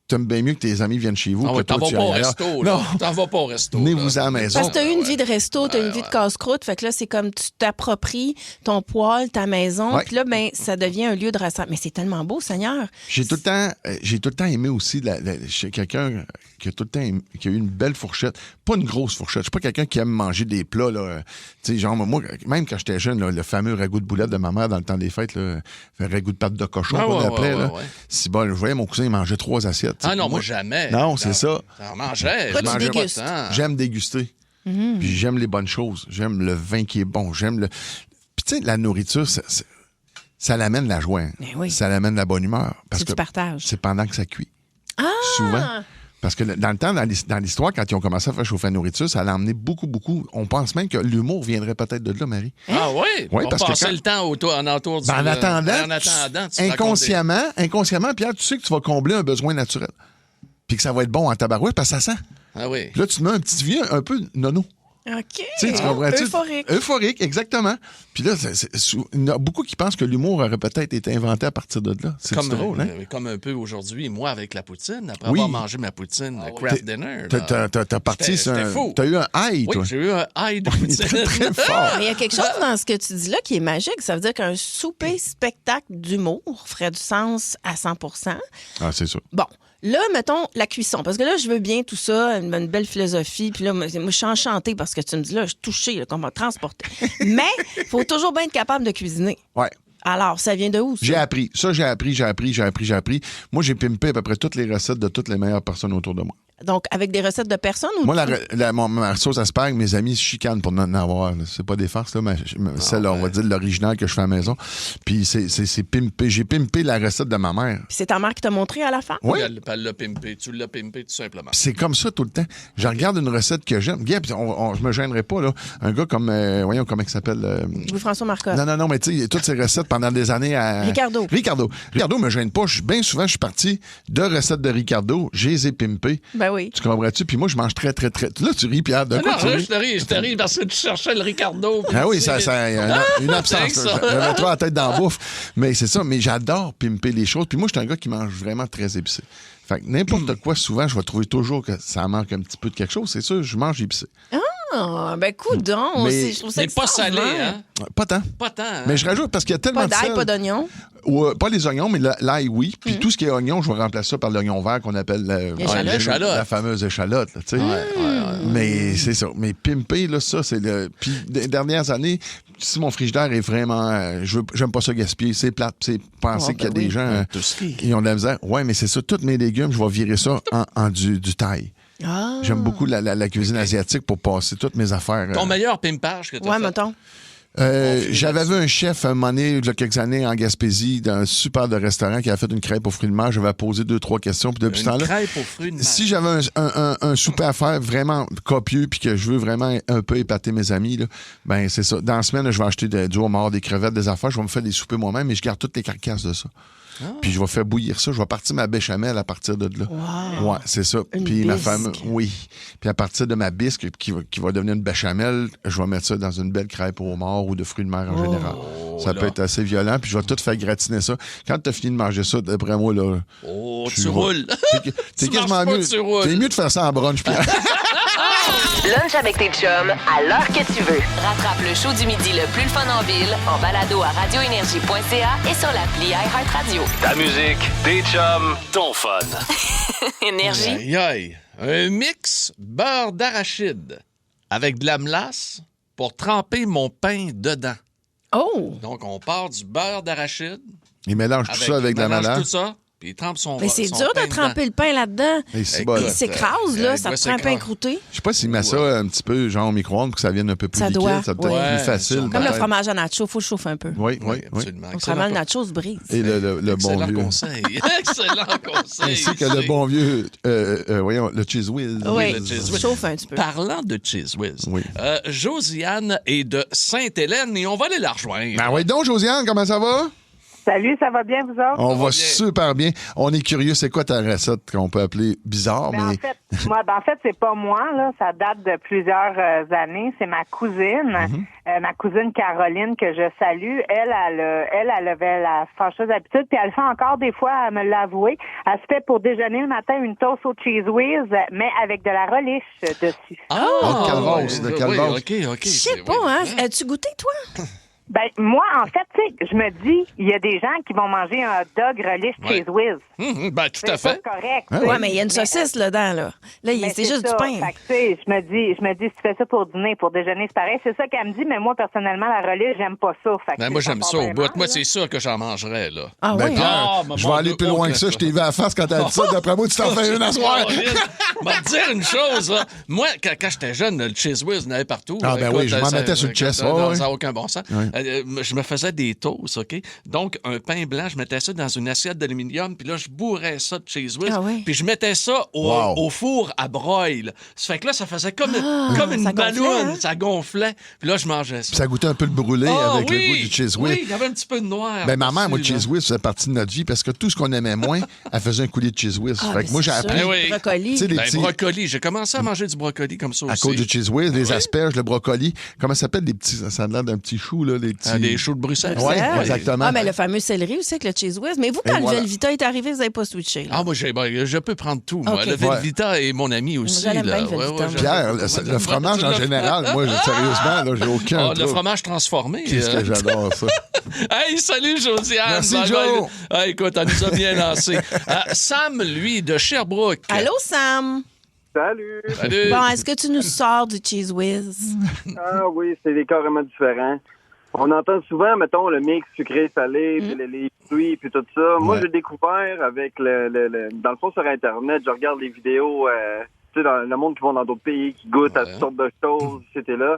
t'aimes bien mieux que tes amis viennent chez vous. Ah ouais, t'en vas pas au resto. Non, t'en vas pas au resto. Venez-vous à la maison. Parce que t'as eu une vie de resto, t'as eu une vie de casse-croûte. Fait que là, c'est comme tu t'appropries ton poêle, ta maison. Puis là, ben, ça devient un lieu de rassemblement. Mais c'est tellement beau, Seigneur. J'ai tout le temps aimé aussi chez quelqu'un qui a tout le temps qui a eu une belle fourchette. Pas une grosse fourchette. Je suis pas quelqu'un qui aime manger des plats, là. Tu sais, genre, moi, même quand j'étais jeune, là, le fameux ragoût de boulettes de ma mère dans le temps des fêtes, là, le ragoût de pâte de cochon qu'on appelait, là. Si bon, je voyais mon cousin, il mangeait 3 assiettes. Ah non, moi jamais. Non, c'est ça. J'en mangeais. Toi, tu dégustes. J'aime déguster. Puis j'aime les bonnes choses. J'aime le vin qui est bon. Puis tu sais, la nourriture, ça l'amène la joie. Mais oui. Ça l'amène la bonne humeur. Parce que tu partages. c'est pendant que ça cuit. Ah! Souvent. Parce que dans le temps, dans l'histoire, quand ils ont commencé à faire chauffer la nourriture, ça a emmené beaucoup. On pense même que l'humour viendrait peut-être de là, Marie. Ah oui? Oui, On parce que passait le temps en entour du... en attendant, tu inconsciemment, Pierre, tu sais que tu vas combler un besoin naturel. Puis que ça va être bon en tabarouette parce que ça sent. Ah oui. Puis là, tu te mets un petit vieux un peu nono. OK. Tu sais, tu comprends-tu? Euphorique. Euphorique, exactement. Puis là, il y en a beaucoup qui pensent que l'humour aurait peut-être été inventé à partir de là. C'est drôle, hein? Comme un peu aujourd'hui, moi, avec la poutine, après avoir mangé ma poutine craft dinner. T'as parti sur un... fou. T'as eu un high, toi. Oui, j'ai eu un high de poutine. très, très fort. Mais il y a quelque chose dans ce que tu dis là qui est magique. Ça veut dire qu'un souper-spectacle d'humour ferait du sens à 100 %. Ah, c'est sûr. Bon. Là, mettons la cuisson. Parce que là, je veux bien tout ça, une belle philosophie. Puis là, moi, je suis enchantée parce que tu me dis, là, je suis touchée, là, qu'on va transporter. Mais il faut toujours bien être capable de cuisiner. Ouais. Alors, ça vient de où, ça? J'ai appris. J'ai appris. Moi, j'ai pimpé à peu près toutes les recettes de toutes les meilleures personnes autour de moi. Donc, avec des recettes de personnes ou... Moi, ma sauce à spag, mes amis se chicanent pour en avoir. Là. C'est pas des farces, là, mais celle, on va dire, l'original que je fais à la maison. Puis c'est pimpé. J'ai pimpé la recette de ma mère. Puis c'est ta mère qui t'a montré à la fin? Oui. Elle l'a pimpé. Tu l'as pimpé tout simplement. Puis c'est comme ça tout le temps. Je regarde une recette que j'aime. Puis je me gênerais pas, là. Un gars comme, voyons, comment il s'appelle? Louis-François Marcotte. Non, mais tu sais, toutes ces recettes pendant des années à... Ricardo me gêne pas. Bien souvent, je suis parti de recettes de Ricardo. Je les ai pimpées. Ben oui. Tu comprends-tu? Puis moi, je mange très... Là, tu ris, Pierre. Non, je te ris parce que tu cherchais le Ricardo. Ah oui, ça une absence. J'avais trop la tête dans la bouffe. Mais c'est ça. Mais j'adore pimper les choses. Puis moi, je suis un gars qui mange vraiment très épicé. Fait que n'importe quoi, souvent, je vais trouver toujours que ça manque un petit peu de quelque chose. C'est sûr, je mange épicé. Ah, ben coudonc. Mais je trouve ça pas salé, hein? Pas tant. Hein? Mais je rajoute parce qu'il y a tellement pas de sel. d'ail, pas d'oignon. Pas les oignons, mais l'ail, oui. Puis tout ce qui est oignon, je vais remplacer ça par l'oignon vert qu'on appelle la fameuse échalote. Là, tu sais. Mais c'est ça. Mais pimper, là, ça, c'est le... Puis des dernières années, si mon frigidaire est vraiment... j'aime pas ça gaspiller. C'est plate. C'est penser qu'il y a des gens qui ont de la misère. Oui, mais c'est ça. Tous mes légumes, je vais virer ça en du thaï. Ah. J'aime beaucoup la cuisine asiatique pour passer toutes mes affaires. Ton meilleur pimpage que tu as fait? Mettons. J'avais vu un chef un moment donné, il y a quelques années, en Gaspésie, dans un super de restaurant qui a fait une crêpe aux fruits de mer. J'avais posé 2-3 questions. Puis depuis ce temps-là, crêpe aux fruits de mer. Si j'avais un souper à faire vraiment copieux puis que je veux vraiment un peu épater mes amis, là, ben c'est ça. Dans la semaine, je vais acheter du homard, des crevettes, des affaires. Je vais me faire des soupers moi-même et je garde toutes les carcasses de ça. Puis je vais faire bouillir ça. Je vais partir ma béchamel à partir de là. Wow. Ouais, c'est ça. Une Puis ma bisque. femme, oui. Puis à partir de ma bisque qui va devenir une béchamel, je vais mettre ça dans une belle crêpe au homard ou de fruits de mer en général. Ça peut être assez violent. Puis je vais tout faire gratiner ça. Quand tu as fini de manger ça, d'après moi, là... tu roules. T'es quasiment mieux. T'es mieux de faire ça en brunch, Pierre. Lunch avec tes chums à l'heure que tu veux. Rattrape le show du midi le plus le fun en ville en balado à radioénergie.ca et sur l'appli iHeartRadio. Ta musique, tes chums, ton fun. Énergie. Aïe, aïe. Un mix beurre d'arachide avec de la melasse pour tremper mon pain dedans. Oh! Donc, on part du beurre d'arachide. Il mélange tout ça avec de la mélange malade. tout ça, puis il trempe son Mais c'est son dur pain de tremper dedans. le pain là-dedans. Et c'est bon, Il là. s'écrase, là. Ça te prend un pain croûté. Je sais pas s'il met ça un petit peu, genre au micro-ondes, pour que ça vienne un peu plus Ça liquide. doit. Ça peut être plus facile. Comme le peut-être. fromage à nacho, il faut le chauffer un peu. Oui. Absolument. Autrement, le nacho se brise. Et le bon Excellent vieux. conseil. Excellent conseil. Ainsi que le bon vieux, le cheese whiz. Oui, le cheese whiz. chauffe un petit peu. Parlant de cheese whiz, Oui. Josiane est de Sainte-Hélène et on va aller la rejoindre. Ben oui, donc, Josiane, comment ça va? Salut, ça va bien, vous autres? On va super bien. On est curieux, c'est quoi ta recette qu'on peut appeler bizarre, mais... En fait, c'est pas moi, là. Ça date de plusieurs années. C'est ma cousine, ma cousine Caroline, que je salue. Elle avait la fâcheuse habitude, puis elle le fait encore des fois, à me l'avouer. Elle se fait pour déjeuner le matin une toast au cheese whiz, mais avec de la relish dessus. de calvasse, de calvasse. OK. Je sais pas, hein? As-tu goûté, toi? Ben, moi, en fait, tu sais, je me dis, il y a des gens qui vont manger un hot dog relish cheese whiz. Ben, tout à C'est fait. pas correct. Oui, mais il y a une saucisse là-dedans, là. Là, c'est juste du pain. Fait que, tu sais, je me dis, si tu fais ça pour dîner, pour déjeuner, c'est pareil. C'est ça qu'elle me dit, mais moi, personnellement, la relish, j'aime pas ça. Fait que, Ben, moi, j'aime ça au bout. Moi, c'est sûr que j'en mangerais, là. Ah Ben, oui? Pierre, je vais aller plus loin que ça. Je t'ai vu à la face quand t'as dit ça. D'après moi, tu t'en fais une à soir. vais te dire une chose, là. Moi, quand j'étais jeune, le Cheez Whiz, il y en avait partout. Ah, ben oui, je m'en mettais sur le chest. Ça n'a aucun bon sens. Je me faisais des toasts, OK? Donc, un pain blanc, je mettais ça dans une assiette d'aluminium, puis là, je bourrais ça de Cheez Whiz, puis je mettais ça au four à broil. Ça fait que là, ça faisait comme une balloune. Hein? Ça gonflait. Puis là, je mangeais ça. Puis ça goûtait un peu le brûlé avec le goût du Cheez Whiz. Oui, il y avait un petit peu de noir. Ben, ma mère, moi, le Cheez Whiz faisait partie de notre vie parce que tout ce qu'on aimait moins, elle faisait un coulis de Cheez Whiz. Fait que moi, j'ai appris. Brocoli. Brocoli. J'ai commencé à manger du brocoli comme ça aussi. À cause du Cheez Whiz, les asperges, le brocoli. Comment ça s'appelle des petits. Ça a l'air d'un petit chou, là. Des choux de Bruxelles. Oui, exactement. Ah, mais le fameux céleri aussi avec le Cheez Whiz. Mais vous, quand le Velveeta est arrivé, vous n'avez pas switché. Là. Ah, moi, je peux prendre tout. Moi. Le Velveeta est mon ami aussi. J'aime bien le Velveeta. Pierre, le fromage en général, moi, sérieusement, là, j'ai aucun trouble. Le fromage transformé. Qu'est-ce que j'adore ça. Hey, salut Josiane. Merci, Joe. Écoute, elle nous a bien lancé. Sam, lui, de Sherbrooke. Allô, Sam. Salut. Bon, est-ce que tu nous sors du Cheez Whiz? Ah oui, c'est carrément différent. On entend souvent, mettons, le mix sucré-salé, puis les fruits, puis tout ça. Moi, j'ai découvert avec dans le fond, sur Internet, je regarde les vidéos, tu sais, dans le monde qui vont dans d'autres pays, qui goûtent à toutes sortes de choses, c'était là.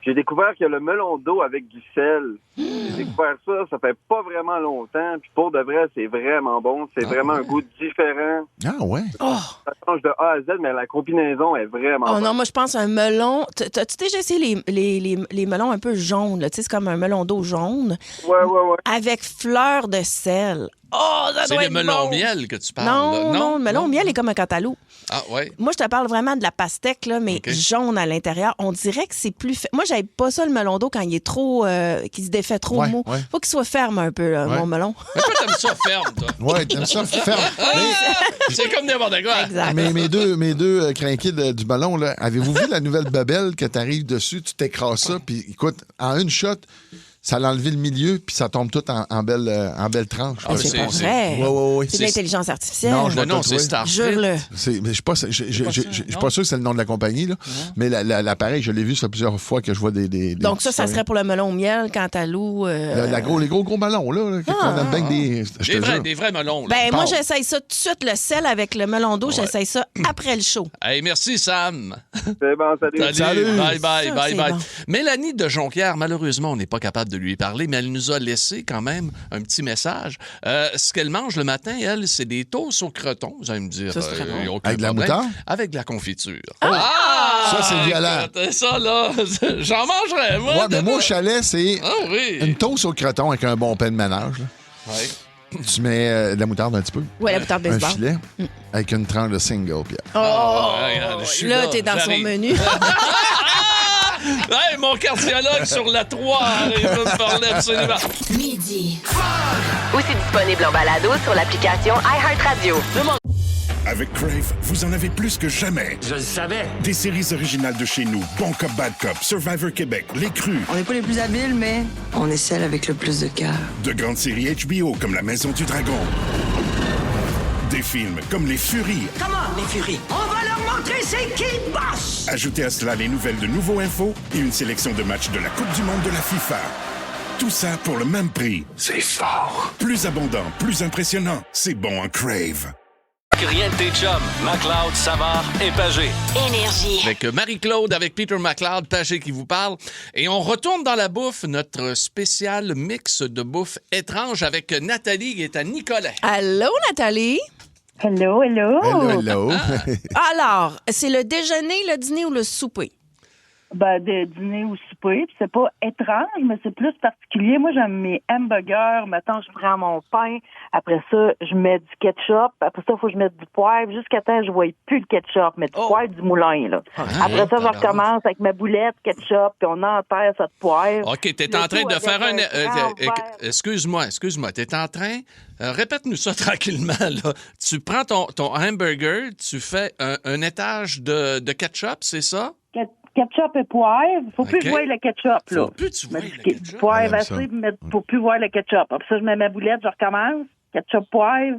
J'ai découvert qu'il y a le melon d'eau avec du sel. J'ai découvert ça fait pas vraiment longtemps. Puis pour de vrai, c'est vraiment bon. C'est vraiment un goût différent. Ah ouais? Ça change de A à Z, mais la combinaison est vraiment bonne. Non, moi, je pense un melon... T'as-tu déjà essayé les melons un peu jaunes? Tu sais, c'est comme un melon d'eau jaune. Ouais. Avec fleur de sel. Oh, ça doit être bon! C'est le melon miel que tu parles. Non, le melon miel est comme un cantaloupe. Ah, ouais. Moi, je te parle vraiment de la pastèque, là, mais jaune à l'intérieur. On dirait que c'est plus... Moi, j'aime pas ça, le melon d'eau, quand il est trop... qu'il se défait trop mou. Ouais. Faut qu'il soit ferme un peu, mon melon. Mais toi, t'aimes ça ferme, toi. Ouais, t'aimes ça ferme. C'est comme n'importe quoi. Exact. Mais mes deux crinqués du ballon, là, avez-vous vu la nouvelle babelle que t'arrives dessus, tu t'écrases ça, puis écoute, en une shot... Ça l'a enlevé le milieu, puis ça tombe tout en belle tranche. Ah, c'est pas vrai. Oui. C'est de l'intelligence artificielle. Non, c'est Starfleet. Jure-le. Mais je suis pas sûr que c'est le nom de la compagnie, là. Mais l'appareil, je l'ai vu, ça fait plusieurs fois que je vois des Donc ça serait pour le melon au miel, cantaloupe. Les gros melons, là. On aime bien des vrais melons. Là. Ben, moi, j'essaye ça tout de suite, le sel avec le melon d'eau. J'essaye ça après le show. Hey, merci, Sam. C'est bon, salut. Bye. Bon. Mélanie de Jonquière, malheureusement, on n'est pas capable de lui parler, mais elle nous a laissé quand même un petit message. Ce qu'elle mange le matin, elle, c'est des toasts au croton. Vous allez me dire, ça, c'est très bon. Avec de la moutarde? Avec de la confiture. Ça, c'est violent. Ça, là, j'en mangerais, moi. Ouais, mais moi, au chalet, c'est une toast au croton avec un bon pain de ménage. Ouais. Tu mets de la moutarde un petit peu. Oui, la moutarde baseball. Un filet avec une tranche de single, Pierre. Là, t'es dans son menu. Hey, mon cardiologue sur la 3, il veut me parler absolument. Midi. Aussi disponible en balado sur l'application iHeartRadio. Avec Crave, vous en avez plus que jamais. Je le savais. Des séries originales de chez nous, Bon Cop, Bad Cop, Survivor Québec, Les Crus. On n'est pas les plus habiles, mais on est celle avec le plus de cœur. De grandes séries HBO comme La Maison du Dragon. Des films comme Les Furies. Comment, les Furies? On va leur montrer c'est qui le boss! Ajoutez à cela les nouvelles de Nouveau Info et une sélection de matchs de la Coupe du Monde de la FIFA. Tout ça pour le même prix. C'est fort. Plus abondant, plus impressionnant. C'est bon en Crave. Rien de tes chums. McLeod, Savard et Pagé. Énergie. Avec Marie-Claude, avec Peter McLeod, Pagé qui vous parle. Et on retourne dans la bouffe, notre spécial mix de bouffe étrange avec Nathalie qui est à Nicolet. Allô, Nathalie? Hello. Hello. Alors, c'est le déjeuner, le dîner ou le souper? Ben, de dîner ou souper, puis c'est pas étrange, mais c'est plus particulier. Moi, j'aime mes hamburgers. Mettons, je prends mon pain. Après ça, je mets du ketchup. Après ça, il faut que je mette du poivre. Jusqu'à temps, je vois plus le ketchup, mais du poivre du moulin, là. Après ça, je recommence avec ma boulette ketchup, puis on enterre ça de poivre. OK, t'es en train de faire un... Excuse-moi. T'es en train... répète-nous ça tranquillement, là. Tu prends ton hamburger, tu fais un étage de ketchup, c'est ça? Ketchup et poivre. Faut plus voir le ketchup, là. Faut plus tu vois le ketchup. Poivre assez, mais faut plus voir le ketchup. Après ça, je mets ma boulette, je recommence. Ketchup, poivre.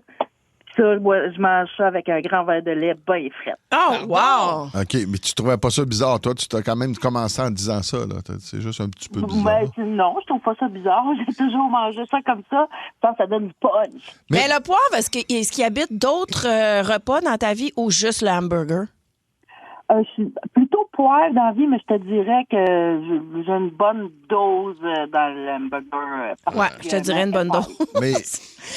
Ça, je mange ça avec un grand verre de lait bien frais. Oh, wow! OK, mais tu trouvais pas ça bizarre, toi? Tu t'as quand même commencé en disant ça, là. C'est juste un petit peu bizarre. Non, je trouve pas ça bizarre. J'ai toujours mangé ça comme ça. Ça donne du punch. Mais le poivre, est-ce qu'il habite d'autres repas dans ta vie ou juste le hamburger? Je suis plutôt poire dans la vie, mais je te dirais que j'ai une bonne dose dans le hamburger. Ouais, je te dirais une bonne dose. Mais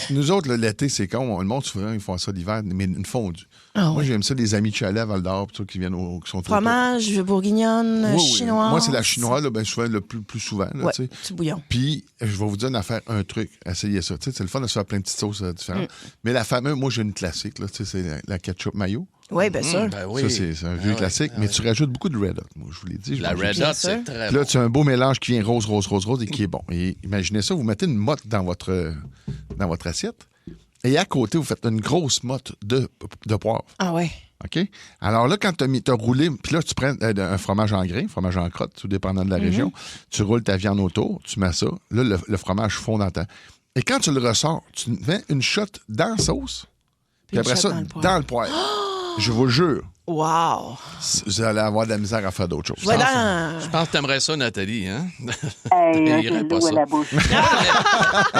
nous autres, là, l'été, c'est con. Le monde, souvent, ils font ça l'hiver, mais une fondue. Moi, j'aime ça, les amis de chalet à Val-d'Or, qui viennent qui sont fromage, bourguignonne, chinoise. Moi, c'est la chinoise, là, ben, souvent, le plus souvent. Là, ouais, petit bouillon. Puis, je vais vous dire un truc. Essayez ça. C'est le fun de se faire plein de petites sauces différentes. Mais la fameuse, moi, j'ai une classique. Là, c'est la ketchup mayo. Oui, bien sûr. Ben oui. Ça, c'est un vieux classique. Mais tu rajoute beaucoup de Red Hot. Moi, je vous l'ai dit. La Red Hot, c'est très bon. Là, tu as un beau mélange qui vient rose et qui est bon. Et imaginez ça, vous mettez une motte dans votre assiette. Et à côté, vous faites une grosse motte de poivre. Ah ouais. OK? Alors là, quand tu as roulé, puis là, tu prends un fromage en grain, fromage en crotte, tout dépendant de la région. Tu roules ta viande autour, tu mets ça. Là, le fromage fond dans ta... Et quand tu le ressors, tu mets une shot dans la sauce. Puis après ça, dans le poivre. Je vous le jure. Wow! Vous allez avoir de la misère à faire d'autres choses. Voilà. Je pense que t'aimerais ça, Nathalie, hein? Hey, irait pas ça. La bouche.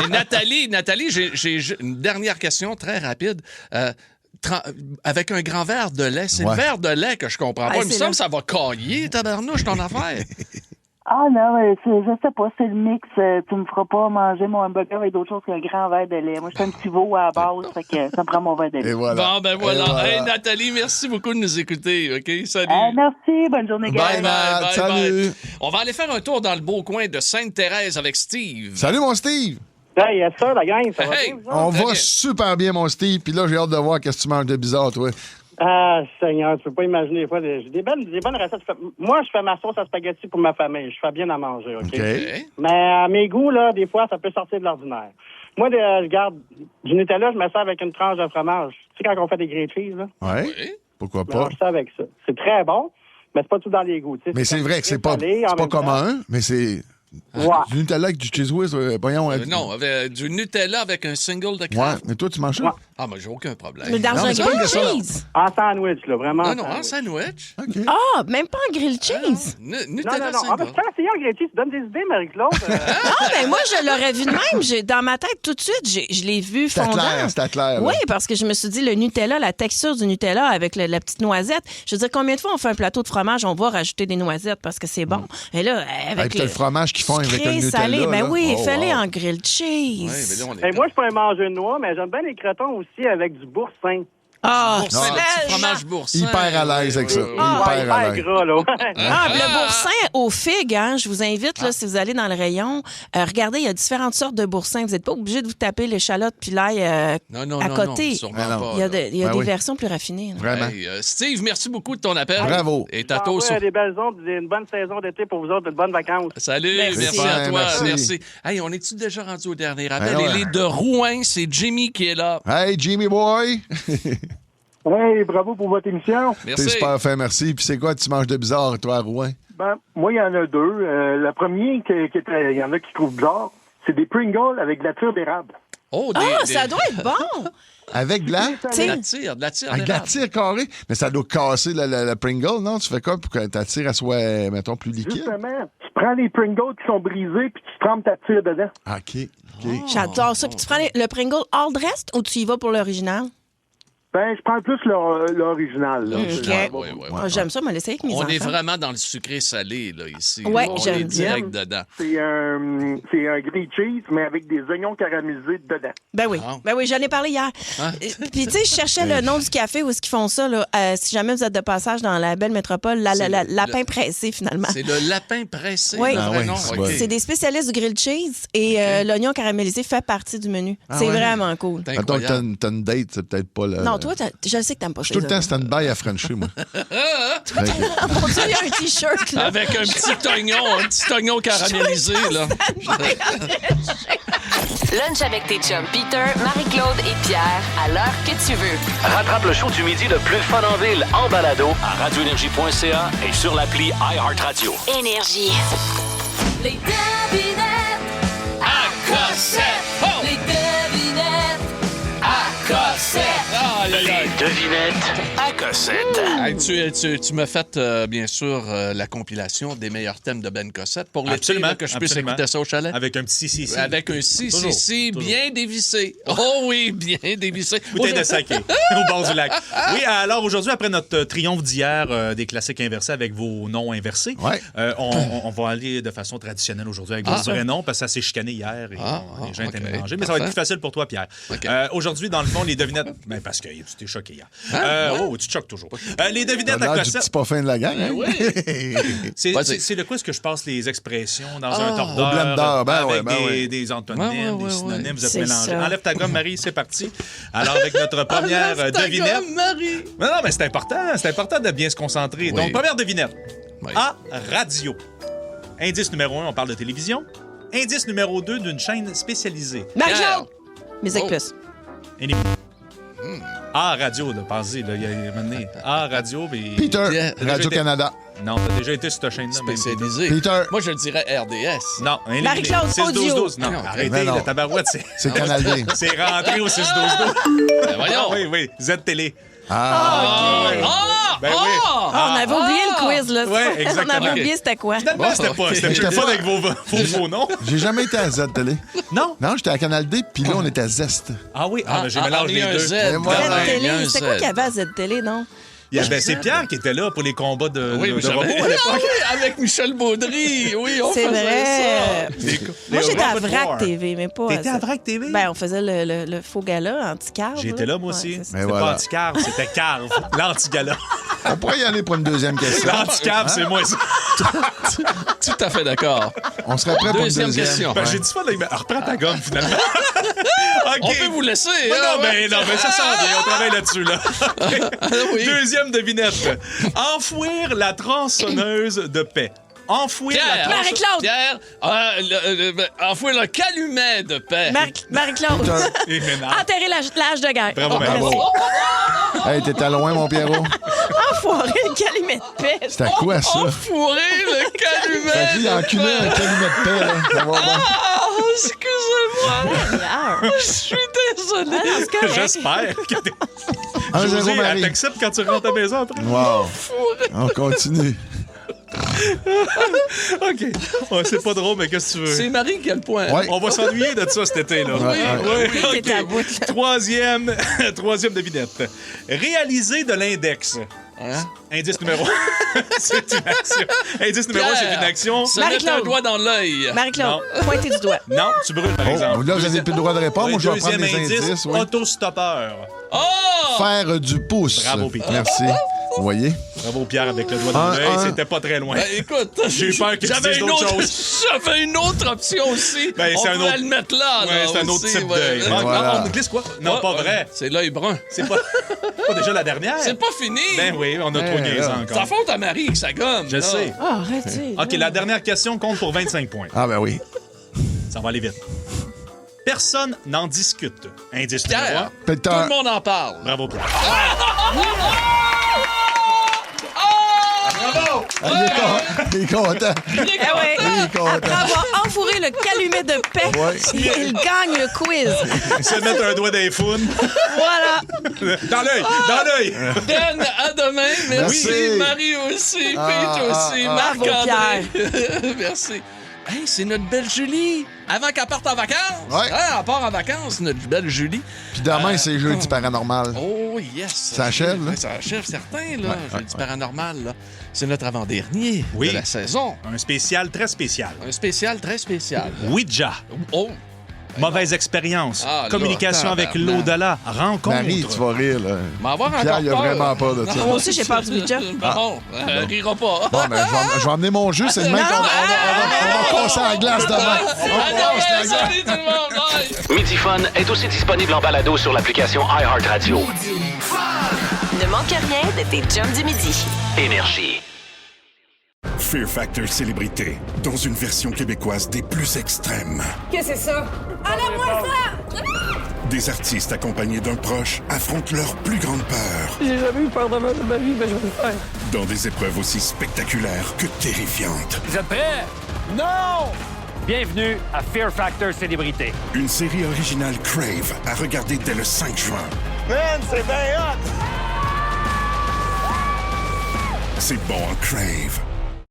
Et Nathalie, j'ai une dernière question très rapide. Avec un grand verre de lait. C'est le verre de lait que je comprends pas. Il me semble que ça va cailler, tabarnouche, ton affaire. Ah non, je sais pas, c'est le mix. Tu me feras pas manger mon hamburger avec d'autres choses qu'un grand verre de lait. Moi, je suis un petit veau à la base, fait que ça me prend mon verre de lait. Et voilà. Bon, ben voilà. Hey, Nathalie, merci beaucoup de nous écouter, OK? Salut. Merci, bonne journée, gars. Bye. Salut. On va aller faire un tour dans le beau coin de Sainte-Thérèse avec Steve. Salut, mon Steve. Hey, yes, sir, la gang, ça va bien, vous autres? On va super bien, mon Steve. Puis là, j'ai hâte de voir qu'est-ce que tu manges de bizarre, toi. Ah, Seigneur, tu peux pas imaginer des fois. J'ai des bonnes recettes. Moi, je fais ma sauce à spaghetti pour ma famille. Je fais bien à manger, OK? Mais à mes goûts, là, des fois, ça peut sortir de l'ordinaire. Moi, je garde du Nutella, je mets ça avec une tranche de fromage. Tu sais, quand on fait des grilled cheese, là? Oui. Pourquoi pas? Je mange ça avec ça. C'est très bon, mais c'est pas tout dans les goûts. Mais c'est vrai que c'est pas commun, mais c'est... Du Nutella avec du cheese whiz, voyons. Non, du Nutella avec un single de crème. Ouais, mais toi, tu manges ça? Ah, mais j'ai aucun problème. Mais dans un grilled cheese? En sandwich, là, vraiment. Non, en sandwich. OK. Ah, même pas en grilled cheese? Nutella non. En fait, quand c'est en grilled cheese, tu donnes des idées, Marie-Claude. Non, mais moi, je l'aurais vu de même. Dans ma tête, tout de suite, je l'ai vu fondant. C'était clair. Oui, parce que je me suis dit, le Nutella, la texture du Nutella avec la petite noisette. Je veux dire, combien de fois on fait un plateau de fromage, on va rajouter des noisettes parce que c'est bon. Et là, avec le fromage qu'ils font avec le Nutella. Salé, mais oui, fais-les en grilled Ouais, cheese. mais là, Moi, je peux un manger de noix, mais j'aime bien les crotons aussi avec du boursin. Ah, le petit fromage boursin. Hyper à l'aise avec ça. Hyper à l'aise. Gras, là. Le boursin aux figues, hein, je vous invite, là, si vous allez dans le rayon, regardez, il y a différentes sortes de boursins. Vous n'êtes pas obligé de vous taper l'échalote puis l'ail à côté. Non, il y a des versions plus raffinées. Là. Vraiment. Hey, Steve, merci beaucoup de ton appel. Bravo. Et Tato, des belles ondes, une bonne saison d'été pour vous autres, de bonnes vacances. Salut, merci à toi. Merci. Hey, on est-tu déjà rendu au dernier appel? Ouais. Il est de Rouen, c'est Jimmy qui est là. Hey, Jimmy boy! Hey, bravo pour votre émission. Merci. T'es super fin, merci. Puis c'est quoi tu manges de bizarre, toi, à Rouen? Ben, moi, il y en a deux. Le premier, il y en a qui trouvent bizarre, c'est des Pringles avec de la tire d'érable. Oh, ça doit être bon! Avec de la tire. Avec de la tire carrée. Mais ça doit casser la Pringle, non? Tu fais quoi pour que ta tire elle soit, mettons, plus liquide? Justement, tu prends les Pringles qui sont brisés puis tu trempes ta tire dedans. OK. J'adore ça. Puis tu prends le Pringle all dressed ou tu y vas pour l'original? Ben, je prends plus l'original. J'aime ça, mais l'essayer avec mes enfants. On est vraiment dans le sucré-salé, là, ici. Oui, on est direct dedans. C'est un grilled cheese, mais avec des oignons caramélisés dedans. Ben oui, j'en ai parlé hier. Puis, tu sais, je cherchais le nom du café où est-ce qu'ils font ça, là. Si jamais vous êtes de passage dans la belle métropole, lapin pressé, finalement. C'est le lapin pressé, oui. le vrai nom? C'est des spécialistes du grilled cheese et l'oignon caramélisé fait partie du menu. C'est vraiment cool. Attends, t'as une date, c'est peut-être pas le... Non, toi, je sais que t'aimes pas ça. Je suis tout le temps stand-by à Frencher, moi. Mon Dieu, il y a un T-shirt, là. Avec un petit oignon caramélisé, là. Lunch avec tes chums Peter, Marie-Claude et Pierre, à l'heure que tu veux. Rattrape le show du midi le plus fun en ville en balado à radioénergie.ca et sur l'appli iHeartRadio. Énergie. Les devinettes à Cossette. Les devinettes à Cossette. cossette. Les devinettes à cossette. Hey, tu m'as fait, bien sûr, la compilation des meilleurs thèmes de Ben Cossette pour l'été, là, que je puisse écouter ça au chalet. Avec un petit si. Avec un si bien dévissé. Oh oui, bien dévissé. Bouteille de saké au bord du lac. Oui, alors aujourd'hui, après notre triomphe d'hier des classiques inversés avec vos noms inversés, on va aller de façon traditionnelle aujourd'hui avec vos vrais noms parce que ça s'est chicané hier et les gens étaient mélangés. Mais ça va être plus facile pour toi, Pierre. Aujourd'hui, dans le fond, les devinettes... Ben, parce que tu t'es choqué hier. Tu te choques toujours. Les devinettes à cossette... C'est pas fin de la gang. Hein? Oui. C'est de quoi est-ce que je passe les expressions dans un tordeur avec des antonymes, des synonymes, vous êtes mélangés. Enlève ta gomme, Marie, c'est parti. Alors, avec notre première devinette... Gomme, Marie. Non, mais c'est important de bien se concentrer. Donc, première devinette. À radio. Indice numéro 1, on parle de télévision. Indice numéro 2, d'une chaîne spécialisée. Marie-Claude! Musique Plus. À radio, là, pensez, là, il y a un moment donné. À radio, mais... Peter, Radio-Canada. Non, t'as déjà été sur ta chaîne-là. Spécialisé. Peter. Moi, je dirais RDS. Non, Marie-Claude, audio. 6-12-12. Non, arrêtez, la tabarouette, c'est Canal D. C'est rentré au 6-12-12. Voyons. Oui, Z-Télé. On avait oublié le quiz, là. Oui, exactement. On avait oublié c'était quoi. Finalement, c'était pas avec vos faux noms. J'ai jamais été à Z-Télé. Non? Non, j'étais à Canal D, puis là, on était à Zest. Ah oui? J'ai mélangé les deux. Z-Télé. C'était quoi qu'il y avait à Z-Télé, non? C'est Pierre qui était là pour les combats de robots à l'époque. Oui, avec Michel Baudry. Oui, on faisait ça. Moi, j'étais à Vrac TV, mais pas... T'étais à Vrac TV? Ben, on faisait le faux gala, anti-carve. J'étais là, moi aussi. Mais c'était pas anti-carve, c'était carve. L'anti-gala. On pourrait y aller pour une deuxième question. L'anti-carve, c'est moi ça. Tout à fait d'accord. On serait prêt pour une deuxième question. J'ai dit pas de... Reprends ta gomme, finalement. On peut vous laisser. Non, mais ça sent bien. On travaille là-dessus, là. Deuxième devinette. Enfouir la tronçonneuse de paix. Enfouir la tronçonneuse... Marie-Claude. Pierre, enfouir le calumet de paix. Marie-Claude. Enterrer l'âge de guerre. Bravo. Hey, t'étais loin, mon Pierrot. Enfoirer le calumet de paix. C'était quoi, ça? Enfourer le calumet de paix. Il a enculé un calumet de paix, là. Ça va bon. Excusez-moi. Je suis désolé. J'espère que José, elle t'accepte quand tu rentres à la maison après. Wow. On continue. OK. Ouais, c'est pas drôle, mais qu'est-ce que tu veux? C'est Marie qui a le point. Ouais. On va s'ennuyer de ça cet été-là. Oui. Okay. Troisième devinette. Réaliser de l'index. Indice numéro 1. C'est une action. Indice numéro 1, c'est une action. Se mettre un doigt dans l'œil. Marie-Claude, pointer du doigt. Non, tu brûles, par exemple. Là, vous n'avez plus le droit de répondre. Moi, je vais prendre les indices. Autostoppeur. Faire du pouce. Bravo, Peter. Merci. Vous voyez? Bravo, Pierre, avec le doigt dans l'œil. C'était pas très loin. Écoute, j'ai eu peur que tu dises d'autres choses. J'avais une autre option aussi. On pouvait le mettre là. C'est un autre type d'œil. On glisse quoi? Non, pas vrai. C'est l'œil brun. C'est pas déjà la dernière. C'est pas fini. Ben oui, on a trop niaisé encore. C'est la faute à Marie que ça gomme. Je sais. Arrêtez. OK, la dernière question compte pour 25 points. Ah ben oui. Ça va aller vite. Personne n'en discute. Indice numéro 1. Tout le monde en parle. Bravo, Pierre. Bravo! Il est content. Après avoir enfourré le calumet de paix, il gagne le quiz. Il se met un doigt dans les founes. Voilà. Dans l'œil. Ben, à demain. Merci. Marie aussi. Pete aussi. Marc-André. Merci. Hey, c'est notre belle Julie. Avant qu'elle parte en vacances. Elle part en vacances, notre belle Julie. Puis demain, c'est Jeudi paranormal. Oh, yes. Ça achève, là? Ça achève, certain, là. Jeudi paranormal, là. C'est notre avant-dernier de la saison. Un spécial très spécial. Un spécial très spécial. Ouija. Oh. Mauvaise expérience. Communication avec l'au-delà. Rencontre. Marie, tu vas rire, là. Pierre, il a vraiment peur de ça. Moi aussi, j'ai peur du Ouija. Bon, elle rira pas. Bon, ben, je vais emmener mon jus. C'est demain qu'on va passer à la glace demain. Salut tout le monde. Midi Fun est aussi disponible en balado sur l'application iHeartRadio. Ne manque rien de tes chums du midi. Énergie. Fear Factor Célébrité, dans une version québécoise des plus extrêmes. Qu'est-ce que c'est ça? Enlève-moi ça! Des artistes accompagnés d'un proche affrontent leur plus grande peur. J'ai jamais eu peur de ma vie, mais je vais le faire. Dans des épreuves aussi spectaculaires que terrifiantes. Vous êtes prêts? Non! Bienvenue à Fear Factor Célébrité. Une série originale Crave à regarder dès le 5 juin. Man, c'est bien hot! C'est bon en Crave.